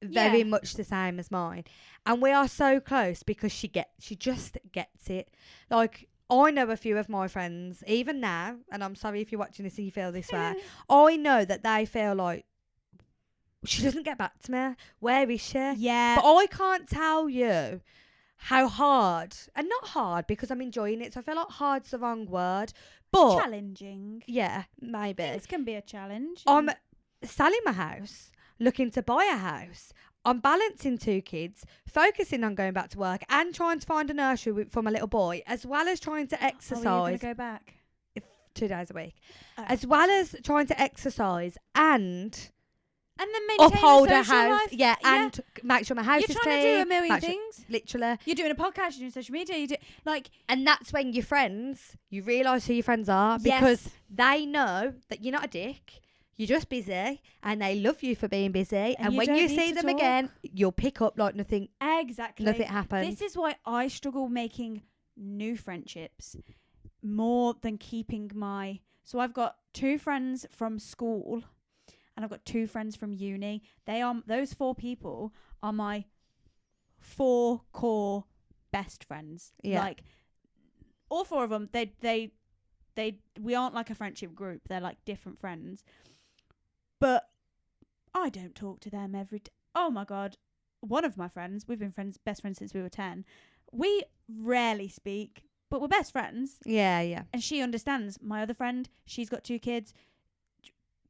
Very Yeah. much the same as mine. And we are so close because she just gets it. Like, I know a few of my friends, even now, and I'm sorry if you're watching this and you feel this way, I know that they feel like, she doesn't get back to me. Where is she? Yeah. But I can't tell you how hard, and not hard because I'm enjoying it, so I feel like hard's the wrong word. But challenging. yeah, maybe. Things can be a challenge. I'm selling my house, looking to buy a house. I'm balancing 2 kids, focusing on going back to work and trying to find a nursery for my little boy, as well as trying to Oh, are you exercise gonna go back? 2 days a week. Oh. As well as trying to exercise and And then maintain uphold a a social house. life. Yeah, and make sure my house You're is trying clean. to do a million make sure- things. Literally. You're doing a podcast. You're doing social media. You do like And that's when your friends, you realise who your friends are because Yes. they know that you're not a dick. You're just busy and they love you for being busy. And you when don't you need see to them talk. again, you'll pick up like nothing exactly. happened. This is why I struggle making new friendships more than keeping my. So I've got 2 friends from school, and I've got 2 friends from uni. Those 4 people are my 4 core best friends. Yeah. Like all 4 of them, we aren't like a friendship group. They're like different friends. But I don't talk to them every day. Oh my God. One of my friends, we've been best friends since we were 10. We rarely speak, but we're best friends. Yeah, yeah. And she understands. My other friend, she's got 2 kids.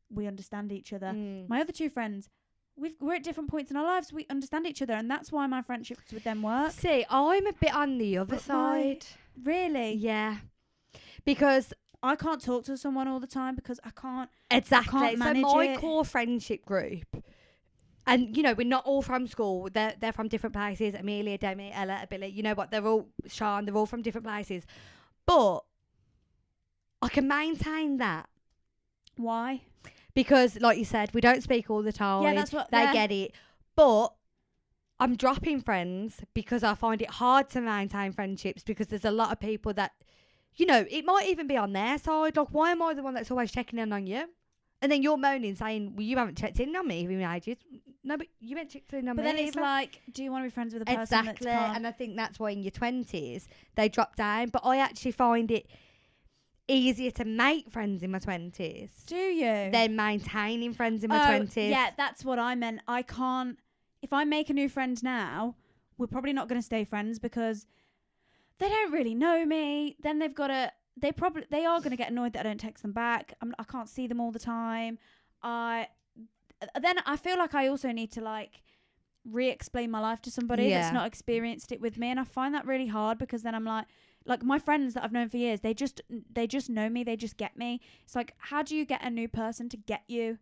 We understand each other. Mm. My other 2 friends, we're at different points in our lives. We understand each other, and that's why my friendships with them work. See, I'm a bit on the other But my- side. Really? Yeah. Because I can't talk to someone all the time because I can't. exactly. can't So manage my it. core friendship group, and you know, we're not all from school. They're from different places. Amelia, Demi, Ella, Billy. You know what? They're all Sean. They're all from different places. But I can maintain that Why? because, like you said, we don't speak all the time. Yeah, that's what they yeah. get it. But I'm dropping friends because I find it hard to maintain friendships because there's a lot of people that, you know, it might even be on their side. Like, why am I the one that's always checking in on you? And then you're moaning, saying, well, you haven't checked in on me in ages. No, but you haven't checked in on But me. then it's either. like, do you want to be friends with a person Exactly. that's calm? And I think that's why in your 20s, they drop down. But I actually find it easier to make friends in my 20s Do you? than maintaining friends in my 20s. Yeah, that's what I meant. I can't. If I make a new friend now, we're probably not going to stay friends because they don't really know me. Then they've got to. They are going to get annoyed that I don't text them back. I can't see them all the time. Then I feel like I also need to like re-explain my life to somebody Yeah. that's not experienced it with me, and I find that really hard because then I'm like my friends that I've known for years, they just know me, they just get me. It's like, how do you get a new person to get you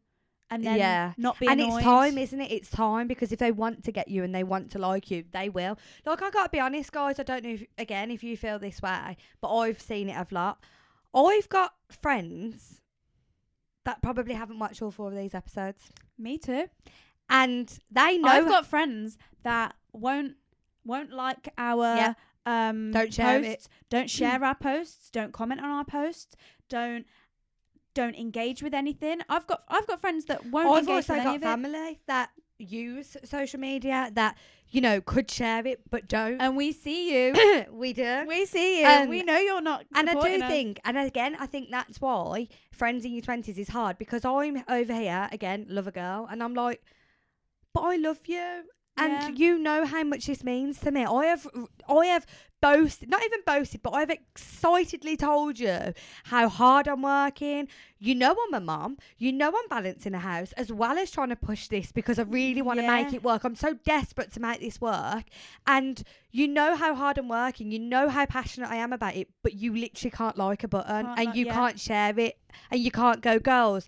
and then Yeah. not be And annoyed? it's time, isn't it? It's time because if they want to get you and they want to like you, they will. Like, I got to be honest, guys. I don't know, if you feel this way, but I've seen it a lot. I've got friends that probably haven't watched all 4 of these episodes. Me too. And they know. I've got friends that won't like our Yeah. Don't share it. posts. Don't share our posts. Don't comment on our posts. Don't engage with anything. I've got friends that won't I've engage also with any got of it. family that use social media that, could share it but don't. And we see you. We do. We see you. And- We know you're not. And I do supporting us. think, and again, I think that's why friends in your 20s is hard, because I'm over here, again, love a girl, and I'm like, but I love you. And you know how much this means to me. I have boasted, not even boasted, but I've excitedly told you how hard I'm working. You know I'm a mum. You know I'm balancing a house as well as trying to push this because I really want to make it work. I'm so desperate to make this work. And you know how hard I'm working. You know how passionate I am about it, but you literally can't like a button can't share it, and you can't go, girls,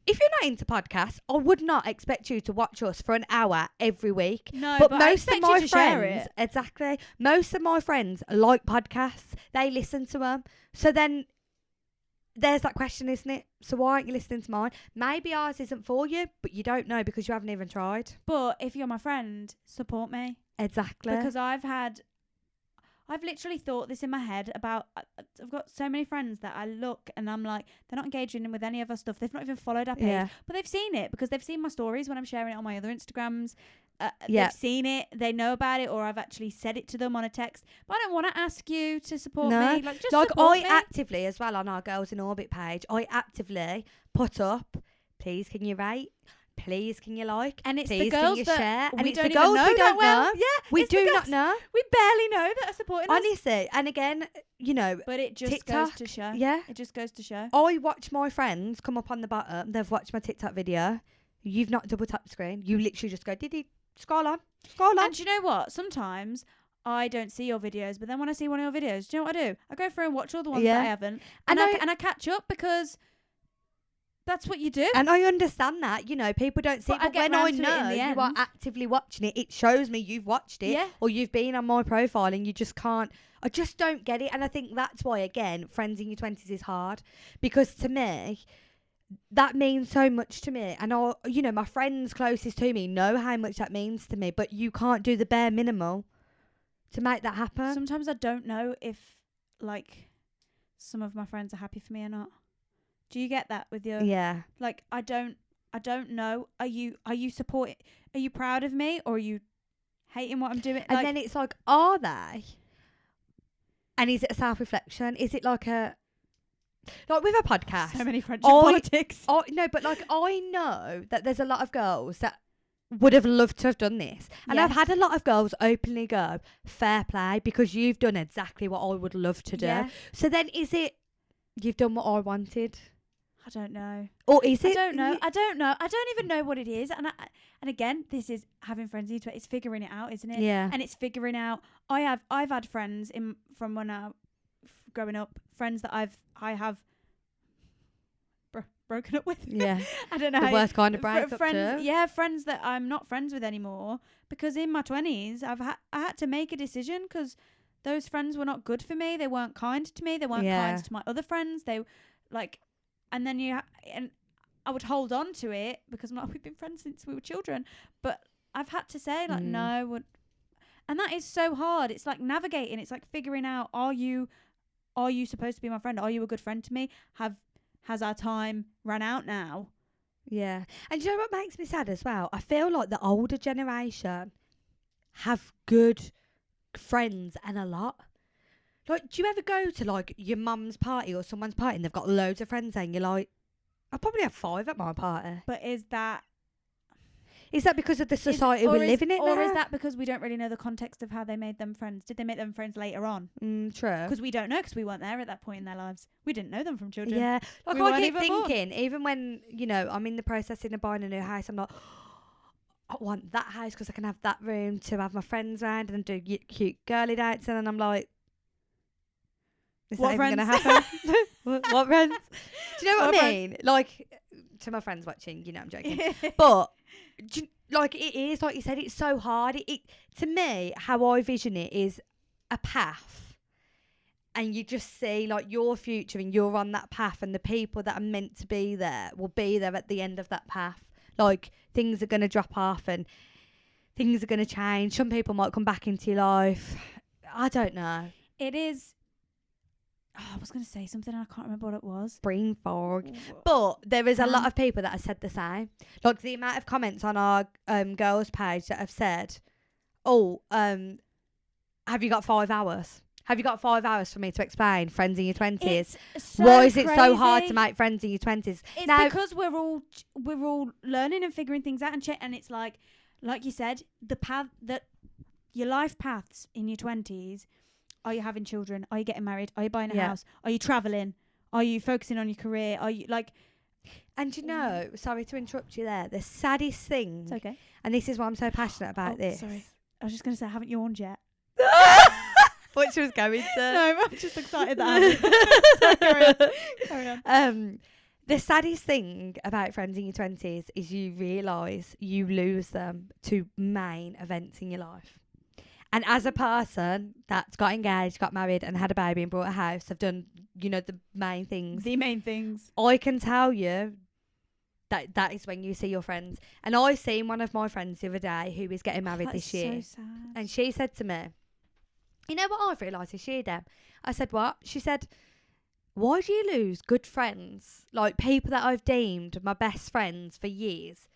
if you're not into podcasts, I would not expect you to watch us for an hour every week. No, but I most of expect my you to share friends, it. exactly, most of my friends like podcasts. They listen to them. So then there's that question, isn't it? So why aren't you listening to mine? Maybe ours isn't for you, but you don't know because you haven't even tried. But if you're my friend, support me. Exactly. Because I've literally thought this in my head about, I've got so many friends that I look and I'm like, they're not engaging with any of our stuff. They've not even followed our page, but they've seen it because they've seen my stories when I'm sharing it on my other Instagrams. They've seen it, they know about it, or I've actually said it to them on a text. But I don't want to ask you to support me. Like, just support me. Actively as well on our Girls in Orbit page, I actively put up, please can you rate? Please can you like? And it's please the girls can you that share? And we it's don't the girls even know we don't that well. know. Yeah, we it's the do girls not know. we barely know that are supporting us. Honestly, and again, But it just TikTok, goes to show. yeah. It just goes to show. I watch my friends come up on the bottom. They've watched my TikTok video. You've not double tapped the screen. You literally just go, scroll on. And do you know what? Sometimes I don't see your videos, but then when I see one of your videos, do you know what I do? I go through and watch all the ones that I haven't, and I catch up because that's what you do. And I understand that, people don't see it, but when I know you are end. actively watching it, it shows me you've watched it, or you've been on my profile, and you just can't. I just don't get it, and I think that's why, again, friends in your 20s is hard, because to me, that means so much to me, and my friends closest to me know how much that means to me, but you can't do the bare minimal to make that happen. Sometimes I don't know if, like, some of my friends are happy for me or not. Do you get that with your? Yeah. Like, I don't know. Are you supporting? Are you proud of me, or are you hating what I'm doing? And then it's like, are they? And is it a self-reflection? Is it like with a podcast? So many friendship politics. No, but I know that there's a lot of girls that would have loved to have done this. And I've had a lot of girls openly go, fair play, because you've done exactly what I would love to do. Yeah. So then is it, you've done what I wanted? I don't know. Or is it? I don't know. I don't even know what it is. And again, this is having friends. It's figuring it out, isn't it? Yeah. And it's figuring out. I've had friends from when I growing up, friends that I have broken up with. Yeah. I don't know. The worst kind of breakup friends. too. Yeah, friends that I'm not friends with anymore, because in my 20s I had to make a decision because those friends were not good for me. They weren't kind to me. They weren't kind to my other friends. They and then and I would hold on to it because we've been friends since we were children. But I've had to say no, and that is so hard. It's like navigating. It's like figuring out: are you supposed to be my friend? Are you a good friend to me? Has our time run out now? Yeah, and you know what makes me sad as well? I feel like the older generation have good friends and a lot. Like, do you ever go to like your mum's party or someone's party and they've got loads of friends there and you're like, I probably have 5 at my party. But is that because of the society we're living in now? Or is that because we don't really know the context of how they made them friends? Did they make them friends later on? True. Because we don't know, because we weren't there at that point in their lives. We didn't know them from children. Yeah. Like, we I keep thinking, even when, I'm in the process of buying a new house, I'm like, I want that house because I can have that room to have my friends around and do cute girly dates. And then I'm like, is that even going to happen? What friends? Do you know what I mean? Like, to my friends watching, I'm joking. But, it is, like you said, it's so hard. It to me, how I vision it is a path. And you just see, like, your future and you're on that path. And the people that are meant to be there will be there at the end of that path. Like, things are going to drop off and things are going to change. Some people might come back into your life. I don't know. It is. Oh, I was going to say something and I can't remember what it was. Brain fog. But there is a lot of people that have said the same. Like the amount of comments on our girls page that have said, "Oh, have you got 5 hours? Have you got 5 hours for me to explain friends in your 20s? Why is it so hard to make friends in your 20s?" It's now, because we're all learning and figuring things out and it's like you said, the path that your life paths in your 20s. Are you having children? Are you getting married? Are you buying a house? Are you traveling? Are you focusing on your career? Are you like? And you know, sorry to interrupt you there. The saddest thing, It's okay. and this is why I'm so passionate about this. Sorry, I was just going to say I haven't yawned yet. What she was going to. No, I'm just excited that. Carry on. The saddest thing about friends in your 20s is you realise you lose them to main events in your life. And as a person that's got engaged, got married and had a baby and bought a house, have done, the main things. The main things. I can tell you that is when you see your friends. And I seen one of my friends the other day who is getting married this year. So sad. And she said to me, "You know what I've realised this year, Deb?" I said, "What?" She said, "Why do you lose good friends, like people that I've deemed my best friends for years,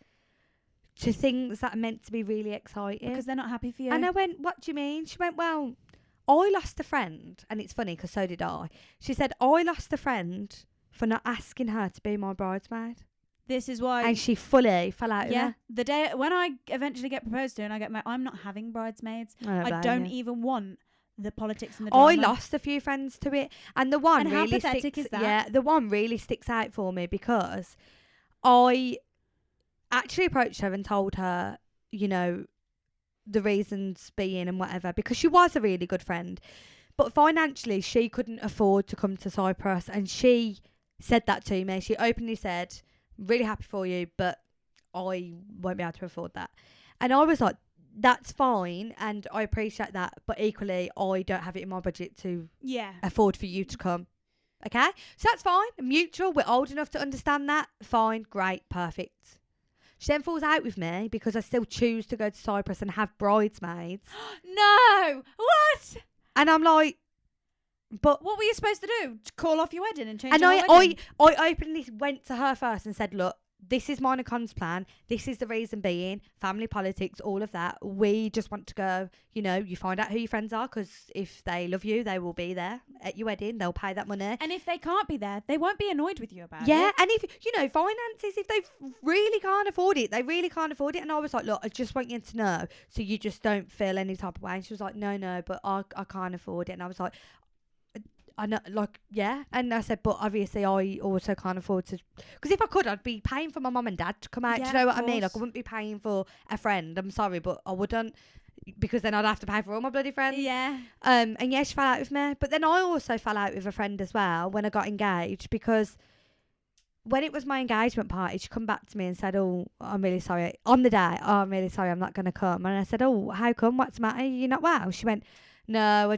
to things that are meant to be really exciting?" Because they're not happy for you. And I went, "What do you mean?" She went, "Well, I lost a friend." And it's funny because so did I. She said, "I lost a friend for not asking her to be my bridesmaid." This is why. And she fully fell out of her. The day when I eventually get proposed to and I get married, I'm not having bridesmaids. I don't even want the politics and the drama. I lost a few friends to it. And the one And how really pathetic sticks, is that? yeah, the one really sticks out for me because I actually approached her and told her, the reasons being and whatever, because she was a really good friend. But financially, she couldn't afford to come to Cyprus. And she said that to me. She openly said, "Really happy for you, but I won't be able to afford that." And I was like, that's fine. And I appreciate that. But equally, I don't have it in my budget to afford for you to come. Okay? So that's fine. Mutual. We're old enough to understand that. Fine. Great. Perfect. She then falls out with me because I still choose to go to Cyprus and have bridesmaids. No! What? And I'm like, but what were you supposed to do? To call off your wedding and change and your wedding? I openly went to her first and said, "Look, this is mine and Con's plan. This is the reason being, family politics, all of that. We just want to go, you find out who your friends are, because if they love you, they will be there at your wedding. They'll pay that money. And if they can't be there, they won't be annoyed with you about it. Yeah, and if, finances, if they really can't afford it, they really can't afford it." And I was like, "Look, I just want you to know so you just don't feel any type of way." And she was like, no, but I can't afford it." And I was like, "I know, yeah." And I said, "But obviously I also can't afford to, because if I could, I'd be paying for my mum and dad to come out." Yeah, do you know what of I mean? course. I wouldn't be paying for a friend. I'm sorry, but I wouldn't, because then I'd have to pay for all my bloody friends. Yeah. And yeah, she fell out with me. But then I also fell out with a friend as well when I got engaged, because when it was my engagement party, she come back to me and said, "Oh, I'm really sorry." On the day, "Oh, I'm really sorry, I'm not going to come." And I said, "Oh, how come? What's the matter? You're not well?" She went, "No,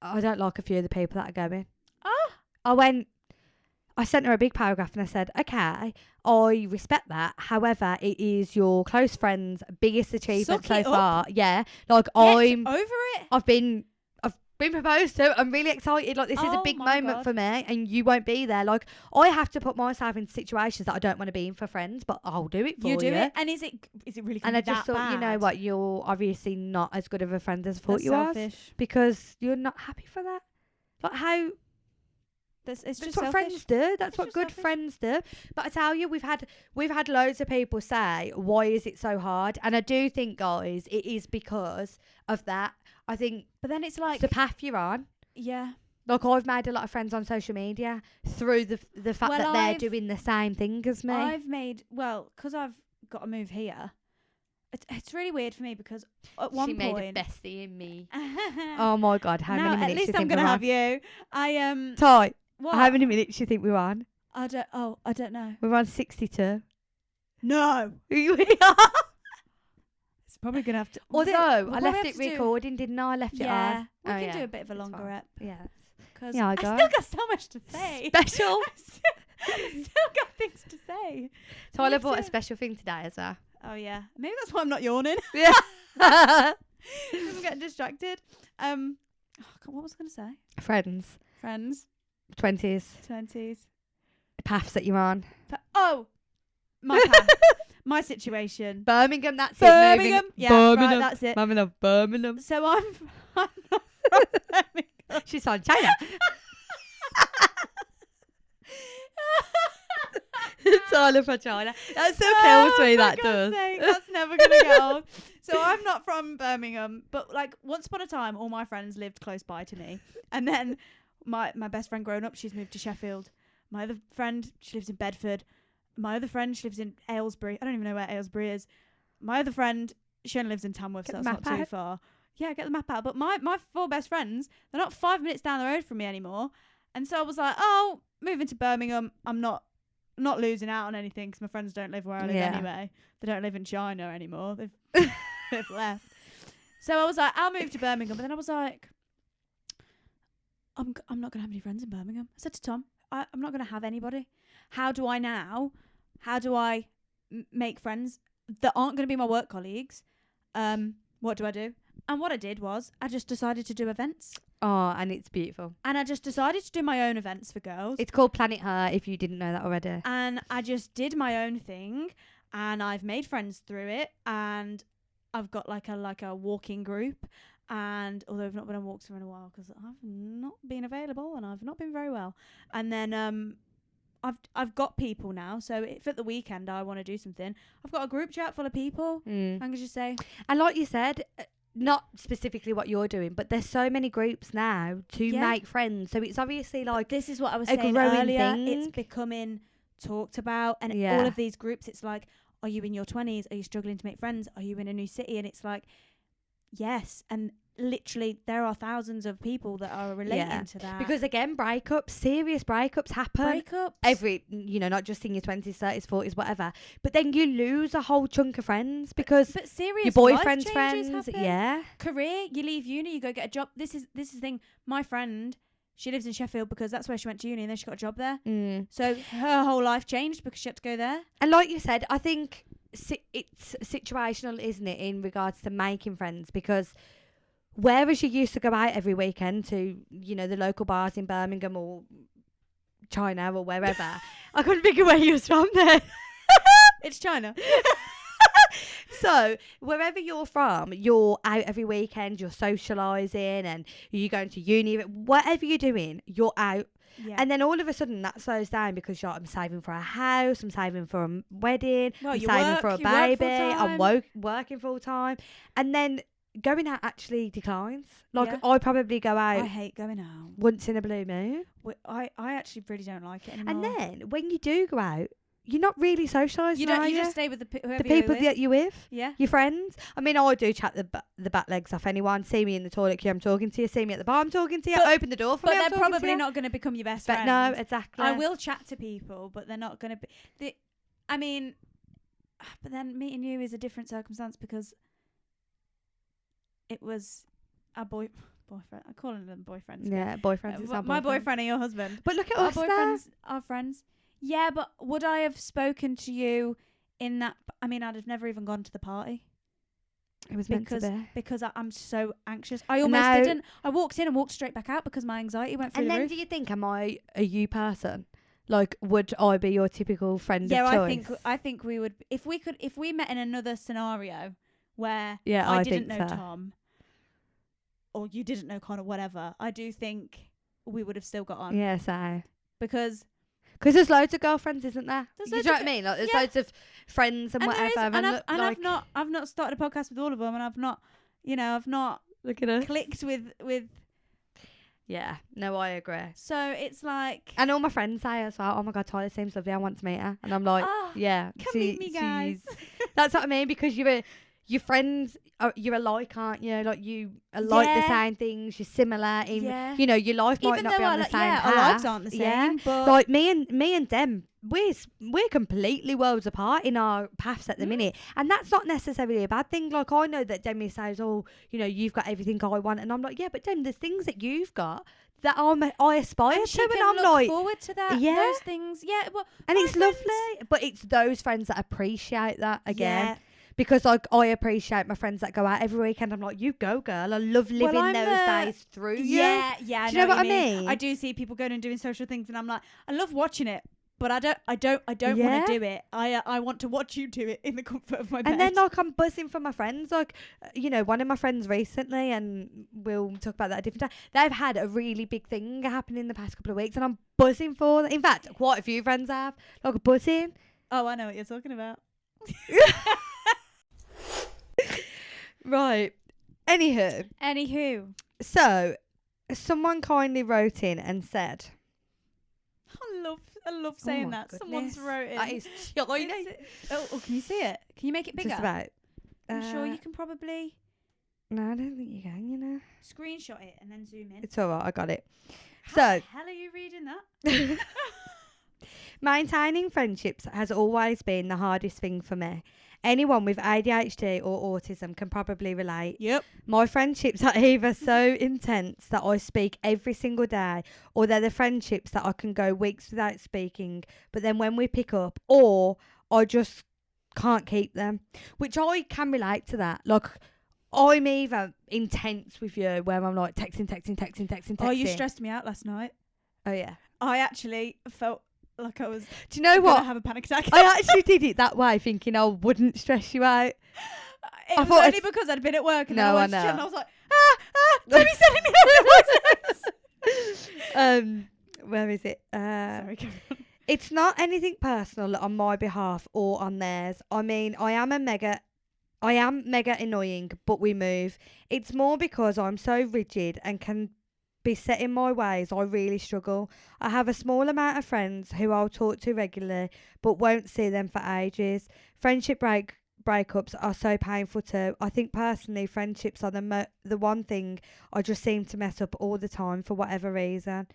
I don't like a few of the people that are going." I sent her a big paragraph and I said, "Okay, I respect that. However, it is your close friend's biggest achievement so far." Yeah. I'm over it. I've been proposed to. I'm really excited. This is a big moment for me, and you won't be there. I have to put myself in situations that I don't want to be in for friends, but I'll do it for you. You do it. And is it really And I just thought, bad? you know what, you're obviously not as good of a friend as I thought That's you selfish. was, because you're not happy for that. How... It's That's just what selfish. friends do. That's what good selfish. friends do. But I tell you, we've had loads of people say, "Why is it so hard?" And I do think, guys, it is because of that. I think, But then it's like, the path you're on. yeah. I've made a lot of friends on social media through the fact that they're doing the same thing as me. Because I've got to move here. It's really weird for me because at one point... She made a bestie in me. Oh my God, how many minutes at least do you I'm think going we're to on? have you. Ty, What? how many minutes do you think we're on? I don't know. We're on 62. No. We are. It's probably going to have to... Although, We'll I probably left have it to do- recording, didn't I? I left it Yeah. on. We Oh, can yeah. do a bit of a It's longer fine. rep. Yeah. Because Yeah, I I got still it. got so much to say. Special. I still got things to say. Tyler What's bought a it? special thing today as well. Oh, yeah. Maybe that's why I'm not yawning. Yeah. I'm getting distracted. Oh, God, what was I going to say? Friends. Friends, 20s. 20s. Paths that you're on. Oh, my path. My situation. Birmingham, that's Birmingham. it. Yeah, Birmingham. right, that's it. Mum and Birmingham. So I'm not from Birmingham. She's on China. Tyler for China. That still kills me, that for does. God's sake, that's never going to get old. So I'm not from Birmingham, but like once upon a time, all my friends lived close by to me. And then my best friend growing up, she's moved to Sheffield. My other friend, she lives in Bedford. My other friend, she lives in Aylesbury. I don't even know where Aylesbury is. My other friend, she only lives in Tamworth, so that's not too far. Yeah, get the map out. But my 4 best friends, they're not 5 minutes down the road from me anymore. And so I was like, oh, moving to Birmingham, I'm not losing out on anything because my friends don't live where I live anyway. They don't live in China anymore. They've left. So I was like, I'll move to Birmingham. But then I was like, I'm not going to have any friends in Birmingham. I said to Tom, I'm not going to have anybody. How do I make friends that aren't going to be my work colleagues? What do I do? And what I did was I just decided to do events. Oh, and it's beautiful. And I just decided to do my own events for girls. It's called Planet Her, if you didn't know that already. And I just did my own thing, and I've made friends through it, and I've got like a walking group. And although I've not been on walks for a while because I've not been available and I've not been very well, and then I've got people now. So if at the weekend I want to do something, I've got a group chat full of people. I can just say, and like you said, not specifically what you're doing, but there's so many groups now to make friends. So it's obviously like this is what I was a saying growing earlier. thing. It's becoming talked about, and all of these groups, it's like, are you in your 20s? Are you struggling to make friends? Are you in a new city? And it's like, yes. And literally there are thousands of people that are relating to that. Because again, serious breakups happen. Every, not just in your 20s, 30s, 40s, whatever. But then you lose a whole chunk of friends because but serious your boyfriend's life friends. happen. Yeah. Career, you leave uni, you go get a job. This is the thing. My friend, she lives in Sheffield because that's where she went to uni and then she got a job there. So her whole life changed because she had to go there. And like you said, I think it's situational, isn't it, in regards to making friends? Because whereas you used to go out every weekend to, the local bars in Birmingham or China or wherever. I couldn't think of where you was from there. It's China. So wherever you're from, you're out every weekend, you're socialising and you're going to uni, whatever you're doing, you're out. Yeah. And then all of a sudden that slows down because I'm saving for a house, I'm saving for a wedding, I'm saving for a baby, I'm working full time. And then going out actually declines. I probably go out. I hate going out. Once in a blue moon. I actually really don't like it anymore. And then when you do go out, you're not really socialising. You just stay with the people that you're with. Yeah. Your friends. I mean, I do chat the back legs off anyone. See me in the toilet queue, I'm talking to you. See me at the bar, I'm talking to you. Open the door for me, But they're probably not going to become your best friends. No, exactly. I will chat to people, but they're not going to be. But then meeting you is a different circumstance because it was our boyfriend. I'm calling them boyfriends. Yeah, boyfriends. It's my boyfriend and your husband. But look at our us boyfriends, our friends. Yeah, but would I have spoken to you in that? I mean, I'd have never even gone to the party. It was meant to be. Because I'm so anxious. I almost didn't. I walked in and walked straight back out because my anxiety went through the roof. And then do you think, am I a you person? Like, would I be your typical friend of choice? I think we would. If we met in another scenario where I didn't think know so. Tom, or you didn't know Connor, whatever, I do think we would have still got on. Yeah, so. Because there's loads of girlfriends, isn't there? There's you know what I mean? Like, there's loads of friends and whatever. I've not started a podcast with all of them, and I've not look at us. clicked with. Yeah, no, I agree. So it's like, and all my friends say as well, oh my God, Tyler seems lovely, I want to meet her. And I'm like, yeah. Come meet me, guys. That's what I mean, because your friends, you're alike, aren't you? Like, you are like the same things, you're similar in, your life might not be on the same path. Our lives aren't the same. But like me and them, we're completely worlds apart in our paths at the minute, and that's not necessarily a bad thing. Like, I know that Demi says, oh, you've got everything I want, and I'm like, yeah, but Demi, there's things that you've got that I aspire to, and I'm look forward to that. Yeah, those things. Yeah, well, and it's lovely, but it's those friends that appreciate that again. because like I appreciate my friends that go out every weekend. I'm like, you go, girl. I love living I'm those days through you. Yeah, Do you know what I mean? I do see people going and doing social things, and I'm like, I love watching it, but I don't Yeah. want to do it. I want to watch you do it in the comfort of my bed. And then like I'm buzzing for my friends, like one of my friends recently, and we'll talk about that at a different time. They've had a really big thing happen in the past couple of weeks, and I'm buzzing for them. In fact, quite a few friends have like buzzing. Oh, I know what you're talking about. Right. Anywho, So someone kindly wrote in and said, I love saying my that. Someone's goodness. wrote in. That is tiny. Oh, can you see it? Can you make it bigger? Just about. I'm sure you can probably No, I don't think you can, screenshot it and then zoom in. It's alright, I got it. How So the hell are you reading that? maintaining friendships has always been the hardest thing for me. Anyone with ADHD or autism can probably relate. Yep. My friendships are either so intense that I speak every single day, or they're the friendships that I can go weeks without speaking, but then when we pick up, or I just can't keep them. Which I can relate to that. Like, I'm either intense with you, where I'm like texting. Oh, you stressed me out last night. Oh, yeah. I actually felt like I was Do you know gonna what? have a panic attack. I actually did it that way, thinking I wouldn't stress you out. It I was thought only because I'd been at work and No, then I I went to know. gym and I was like, Debbie's sending me loads of voices. Where is it? Sorry, carry on. It's not anything personal on my behalf or on theirs. I mean, I am mega annoying, but we move. It's more because I'm so rigid and can be set in my ways. I really struggle. I have a small amount of friends who I'll talk to regularly, but won't see them for ages. Friendship breakups are so painful too. I think personally, friendships are the one thing I just seem to mess up all the time for whatever reason.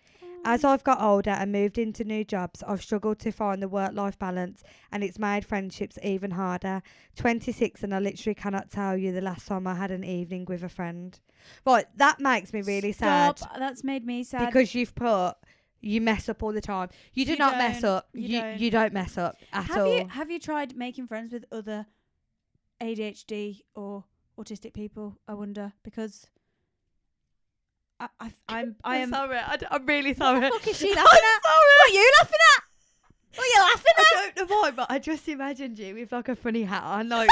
As I've got older and moved into new jobs, I've struggled to find the work-life balance, and it's made friendships even harder. 26, and I literally cannot tell you the last time I had an evening with a friend. Right, that makes me really sad. That's made me sad. Because you've put, you mess up all the time. You You not mess don't. up. You don't mess up at all. Have you tried making friends with other ADHD or autistic people? I wonder, because I am. sorry. I'm really sorry. What the fuck is she laughing at? What are you laughing at? What are you laughing at? I don't know why, but I just imagined you with like a funny hat on. Like,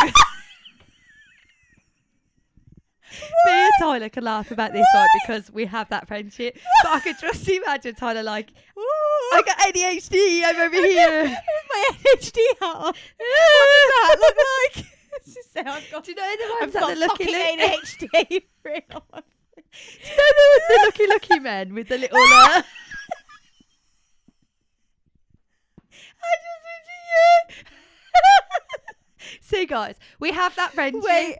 me and Tyler can laugh about this, right, because we have that friendship. But I could just imagine Tyler like, I got ADHD, I'm over here. With my ADHD hat on. What does that look like? Do you know the I've ones that got the lucky fucking ADHD written on my face. Do you know the lucky men with the little I just picture you. See, guys, we have that friendship. Wait.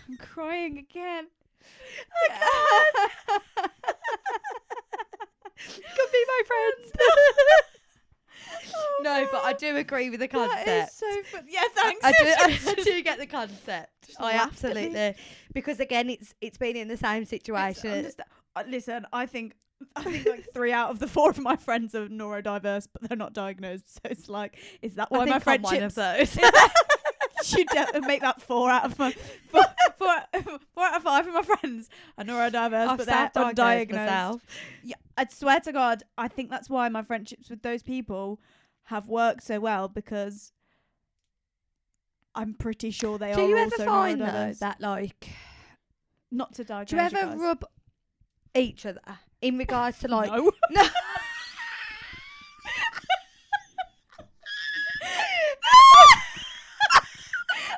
I'm crying again. Could be my friends. No, but I do agree with the concept. That is so fun. Yeah, thanks. I do get the concept. I laughed at me. absolutely, because again, it's been in the same situation. Listen, I think like 3 out of the 4 of my friends are neurodiverse, but they're not diagnosed. So it's like, is that why I my think I'm friendships? one of those. Should make that 4 out of my 4 out of 5 of my friends are neurodiverse, I've but they're self-diagnosed undiagnosed. myself. Yeah, I swear to God, I think that's why my friendships with those people have worked so well, because I'm pretty sure they are Do you also ever find though neurodiverse. that like? Not to diagnose Do you ever guys. rub each other in regards to like? No. No.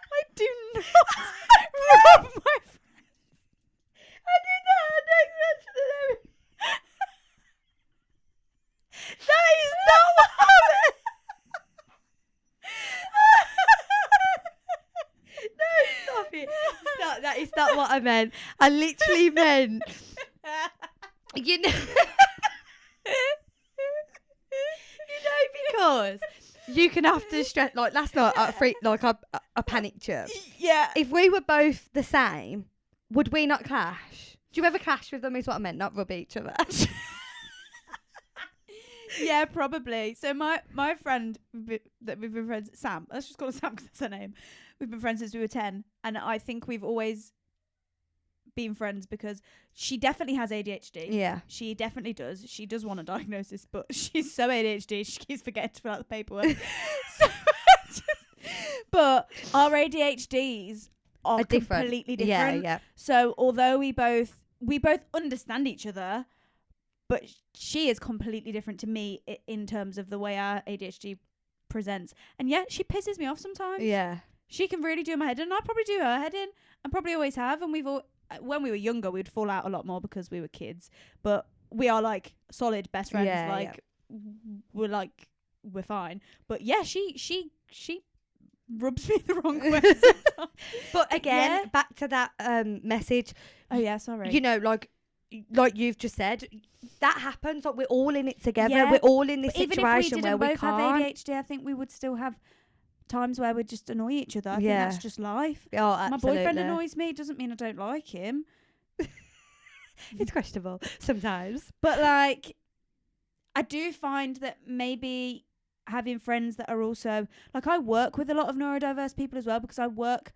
I do not rub my friends. I did that next mention. That is not what I meant. No, stop it. That is not what I meant. I literally meant, you know, because you can have to stress. Like last night, I panicked chirp. Yeah. If we were both the same, would we not clash? Do you ever clash with them? Is what I meant, not rub each other. Yeah, probably. So my friend that we've been friends, Sam. Let's just call her Sam because that's her name. We've been friends since we were 10, and I think we've always been friends because she definitely has ADHD. Yeah. She definitely does. She does want a diagnosis, but she's so ADHD she keeps forgetting to fill out the paperwork. But our ADHDs are completely different. Yeah. So although we both understand each other, but she is completely different to me in terms of the way our ADHD presents. And yeah, she pisses me off sometimes. Yeah. She can really do my head in. I probably do her head in, and probably always have. And when we were younger, we'd fall out a lot more because we were kids. But we are like solid best friends. Yeah, We're fine. But yeah, she rubs me the wrong way sometimes. But again, back to that message. Oh yeah, sorry. You know, like you've just said, that happens. Like we're all in it together. Yeah, we're all in this even situation if we where didn't we both have can't. ADHD, I think we would still have times where we'd just annoy each other. I think Yeah. that's just life. Oh, absolutely. My boyfriend annoys me. Doesn't mean I don't like him. It's questionable sometimes. But like, I do find that maybe having friends that are also like, I work with a lot of neurodiverse people as well because I work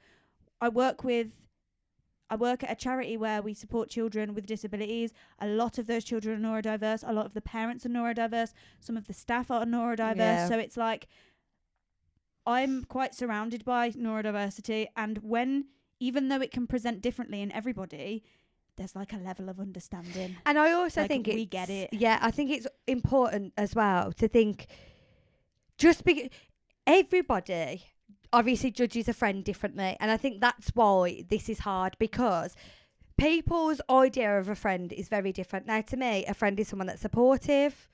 at a charity where we support children with disabilities. A lot of those children are neurodiverse. A lot of the parents are neurodiverse. Some of the staff are neurodiverse. Yeah. So it's like I'm quite surrounded by neurodiversity, and even though it can present differently in everybody, there's like a level of understanding. And I also think we get it. Yeah, I think it's important as well to think everybody obviously judges a friend differently, and I think that's why this is hard, because people's idea of a friend is very different. Now, to me, a friend is someone that's supportive,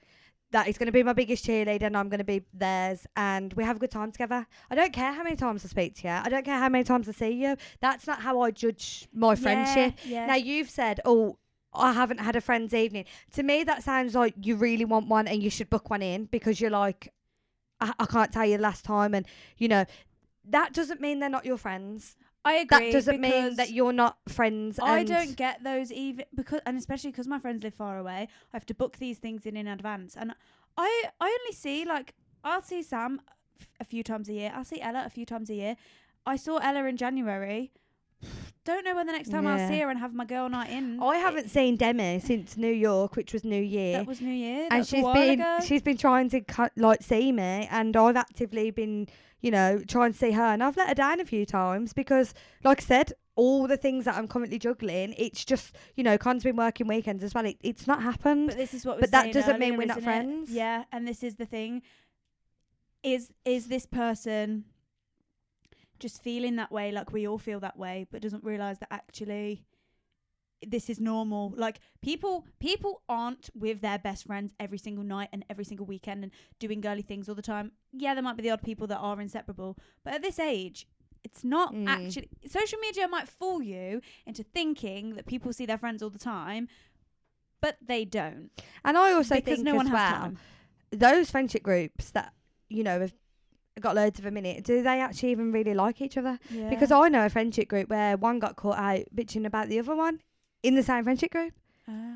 that is going to be my biggest cheerleader, and I'm going to be theirs, and we have a good time together. I don't care how many times I speak to you. I don't care how many times I see you. That's not how I judge my friendship. Yeah. Now, you've said, oh, I haven't had a friend's evening. To me, that sounds like you really want one and you should book one in, because you're like, I can't tell you the last time, and, you know, that doesn't mean they're not your friends. I agree. That doesn't mean that you're not friends. I don't get those even especially because my friends live far away. I have to book these things in advance, and I only see, like, I'll see Sam a few times a year. I'll see Ella a few times a year. I saw Ella in January. Don't know when the next time I'll see her and have my girl night in. I haven't seen Demi since New York, which was New Year. That was New Year. And she's been trying to see me, and I've actively been, you know, trying to see her, and I've let her down a few times because, like I said, all the things that I'm currently juggling, it's just, you know, Con's been working weekends as well. It's not happened. But this is what. But that doesn't mean we're not friends. Yeah, and this is the thing. Is this person just feeling that way, like we all feel that way, but doesn't realise that actually this is normal? Like, people aren't with their best friends every single night and every single weekend and doing girly things all the time. Yeah, there might be the odd people that are inseparable, but at this age, it's not actually. Social media might fool you into thinking that people see their friends all the time, but they don't. And I also because think no one as has well, time. Those friendship groups that, you know, have got loads of them in it, do they actually even really like each other? Yeah. Because I know a friendship group where one got caught out bitching about the other one in the same friendship group.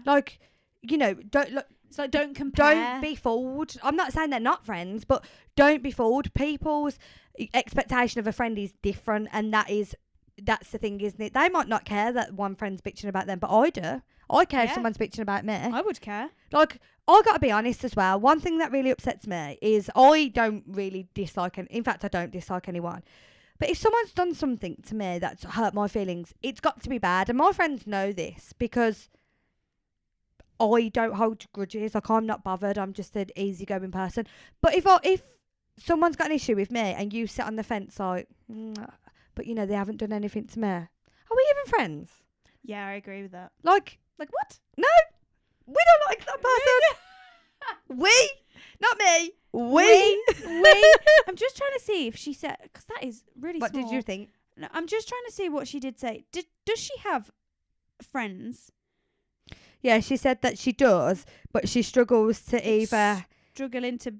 Like, you know, don't look. It's like, don't compare. Don't be fooled. I'm not saying they're not friends, but don't be fooled. People's expectation of a friend is different, and that's the thing, isn't it? They might not care that one friend's bitching about them, but I do. I care if someone's bitching about me. I would care. Like, I got to be honest as well. One thing that really upsets me is I don't really dislike, in fact, I don't dislike anyone. But if someone's done something to me that's hurt my feelings, it's got to be bad. And my friends know this because I don't hold grudges. Like, I'm not bothered. I'm just an easygoing person. But if someone's got an issue with me and you sit on the fence like, but, you know, they haven't done anything to me, are we even friends? Yeah, I agree with that. Like what? No, we don't like that person. We, not me. We. I'm just trying to see if she said, because that is really What small. did you think? No, I'm just trying to see what she did say. Does she have friends? Yeah, she said that she does, but she struggles to either struggling to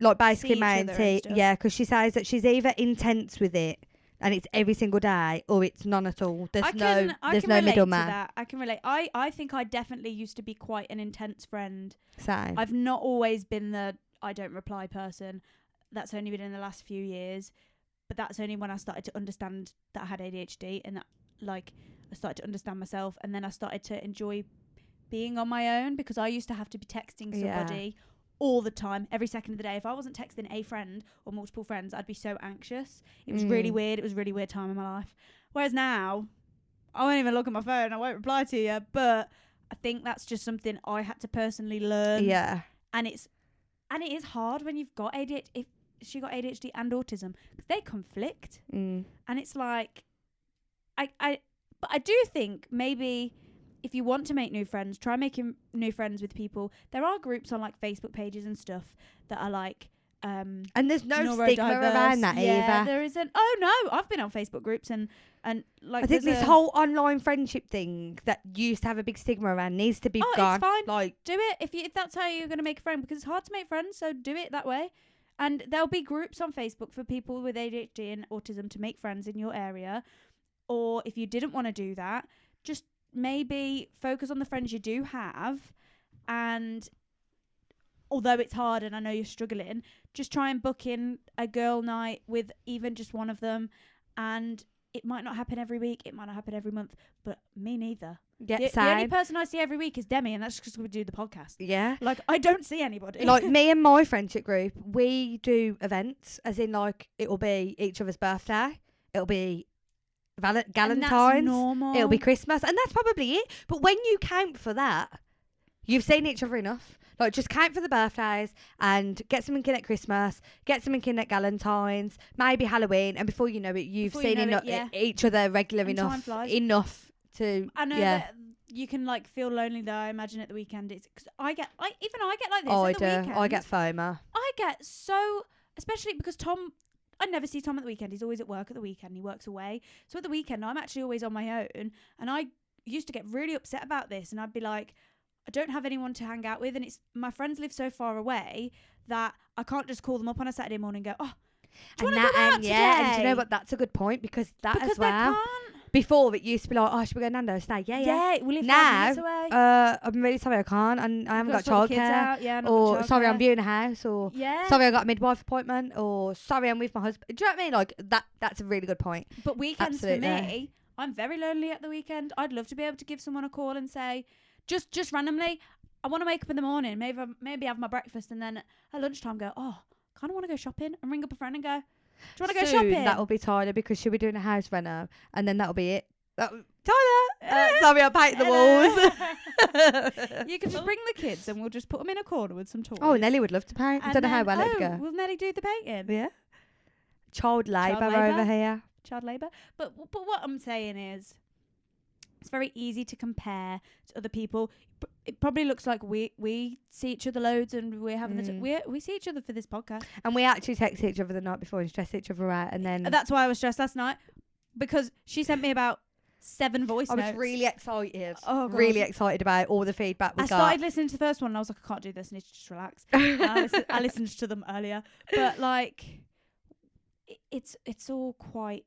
like basically see each other and maintain. stuff. Yeah, because she says that she's either intense with it. and it's every single day, or it's none at all. There's I no can relate middleman. to that. I can relate. I think I definitely used to be quite an intense friend. Same. I've not always been the I don't reply person. That's only been in the last few years. But that's only when I started to understand that I had ADHD, and that like I started to understand myself, and then I started to enjoy being on my own, because I used to have to be texting somebody all the time, every second of the day. If I wasn't texting a friend or multiple friends, I'd be so anxious. It was really weird. It was a really weird time in my life. Whereas now, I won't even look at my phone. I won't reply to you. But I think that's just something I had to personally learn. Yeah. And it is hard when you've got ADHD. If she got ADHD and autism, because they conflict. And it's like, but I do think maybe if you want to make new friends, try making new friends with people. There are groups on like Facebook pages and stuff that are like, and there's no stigma around that either. There isn't. Oh no, I've been on Facebook groups and like I think this whole online friendship thing that used to have a big stigma around needs to be gone. It's fine. Like, do it if that's how you're going to make a friend, because it's hard to make friends. So do it that way. And there'll be groups on Facebook for people with ADHD and autism to make friends in your area. Or if you didn't want to do that, just maybe focus on the friends you do have. And although it's hard and I know you're struggling, just try and book in a girl night with even just one of them. And it might not happen every week. It might not happen every month. But me neither. The only person I see every week is Demi, and that's because we do the podcast. Yeah. Like, I don't see anybody. Like, me and my friendship group, we do events, as in, like, it will be each other's birthday. It'll be Galentine's. Normal. It'll be Christmas. And that's probably it. But when you count for that, you've seen each other enough. Like, just count for the birthdays and get something in at Christmas, get something in at Galentine's, maybe Halloween, and before you know it, you've seen each other regular enough to. I know that you can like feel lonely though. I imagine at the weekend it's. Cause I get like this. Oh, at the I do. weekend. I get FOMO. I get so, especially because Tom. I never see Tom at the weekend. He's always at work at the weekend. He works away. So at the weekend, I'm actually always on my own. And I used to get really upset about this. And I'd be like, I don't have anyone to hang out with. And it's my friends live so far away that I can't just call them up on a Saturday morning and go, oh, do you want to go out today? And do you know what? That's a good point, because as well. They can't. Before, it used to be like, oh, should we go to Nando's today? Yeah. We live 5 now, minutes away. I'm really sorry I can't, and I haven't got childcare. Or or sorry, I'm viewing a house. Or sorry, I got a midwife appointment. Or sorry, I'm with my husband. Do you know what I mean? Like, that's a really good point. But weekends for me, I'm very lonely at the weekend. I'd love to be able to give someone a call and say, just randomly, I want to wake up in the morning, maybe have my breakfast, and then at lunchtime go, oh, kind of want to go shopping, and ring up a friend and go, do you want to go shopping? That will be Tyler, because she'll be doing a house reno, and then that'll be it. Tyler! Sorry, I painted the walls. You can just bring the kids and we'll just put them in a corner with some toys. Oh, Nelly would love to paint. I don't know how well it'd go. Will Nelly do the painting? Yeah. Child labour over here. Child labour. But what I'm saying is, it's very easy to compare to other people. It probably looks like we see each other loads and we're having we see each other for this podcast. And we actually text each other the night before and stress each other out, and then that's why I was stressed last night, because she sent me about 7 voice notes. I was really excited. Oh, God. Really excited about all the feedback we got. I started listening to the first one and I was like, I can't do this, I need to just relax. I listened to them earlier, but like it's all quite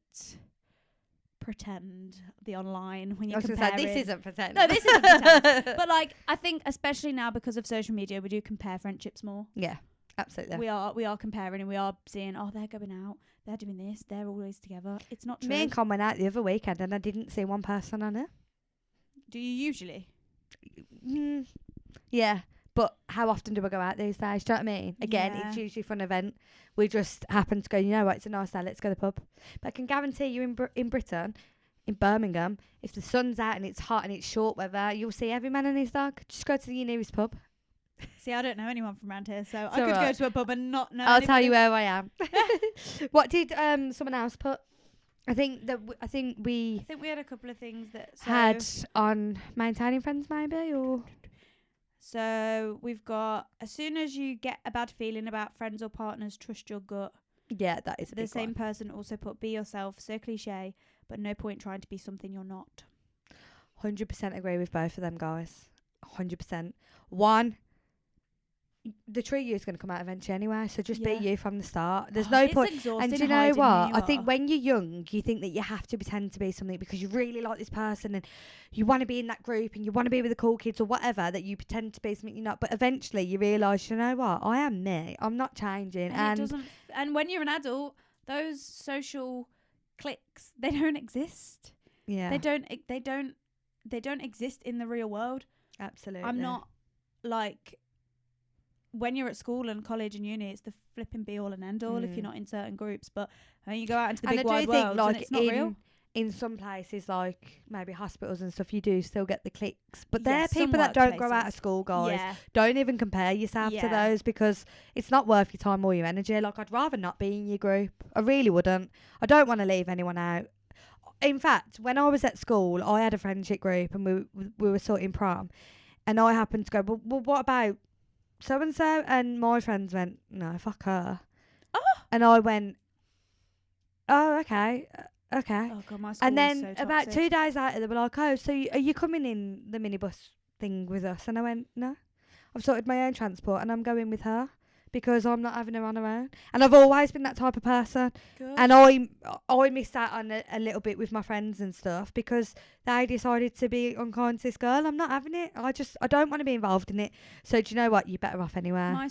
pretend, the online, when you compare say, this isn't pretend. No, this isn't pretend. But like, I think especially now because of social media, we do compare friendships more. Yeah, absolutely. We are comparing, and we are seeing, oh, they're going out, they're doing this, they're always together. It's not true. Me and Con went out the other weekend and I didn't see one person on it. Do you usually? Yeah. But how often do we go out these days? Do you know what I mean? Again, it's usually for an event. We just happen to go, you know what, it's a nice day, let's go to the pub. But I can guarantee you in Britain, in Birmingham, if the sun's out and it's hot and it's short weather, you'll see every man and his dog. Just go to the nearest pub. See, I don't know anyone from around here, so I could go to a pub and not know I'll anybody. tell you where I am. What did someone else put? I think we had a couple of things that had on maintaining friends, maybe, or... So we've got, as soon as you get a bad feeling about friends or partners, trust your gut. Yeah, that is a big The same one. person also put, be yourself, so cliche, but no point trying to be something you're not. 100% agree with both of them, guys. 100%. One, the true you is going to come out eventually anyway. So just Yeah. be you from the start. There's Oh, no it's point. exhausting And do you know hiding who what? you I think are. when you're young, you think that you have to pretend to be something because you really like this person and you want to be in that group and you want to be with the cool kids or whatever, that you pretend to be something you're not. But eventually you realise, you know what? I am me. I'm not changing. And it doesn't. And when you're an adult, those social cliques, they don't exist. yeah, They don't. They don't. They don't exist in the real world. absolutely. I'm not like when you're at school and college and uni, it's the flipping be all and end all if you're not in certain groups. But when you go out into the And big I wide do think, world, like and it's not real. in some places, like maybe hospitals and stuff, you do still get the cliques. But Yeah, they're some people that don't grow out workplaces. of school, guys. Yeah, Don't even compare yourself to Yeah. those because it's not worth your time or your energy. Like, I'd rather not be in your group. I really wouldn't. I don't want to leave anyone out. In fact, when I was at school, I had a friendship group and we were sorting prom. And I happened to go, well, what about so-and-so? And my friends went, no, fuck her. Oh. And I went, oh, okay. Okay. Oh god, my school And then was so about toxic. 2 days later, they were like, oh, so are you coming in the minibus thing with us? And I went, no. I've sorted my own transport and I'm going with her because I'm not having her on her own. And I've always been that type of person. Good. And I missed out on a little bit with my friends and stuff because they decided to be unkind to this girl. I'm not having it. I don't want to be involved in it. So do you know what? You're better off anywhere. My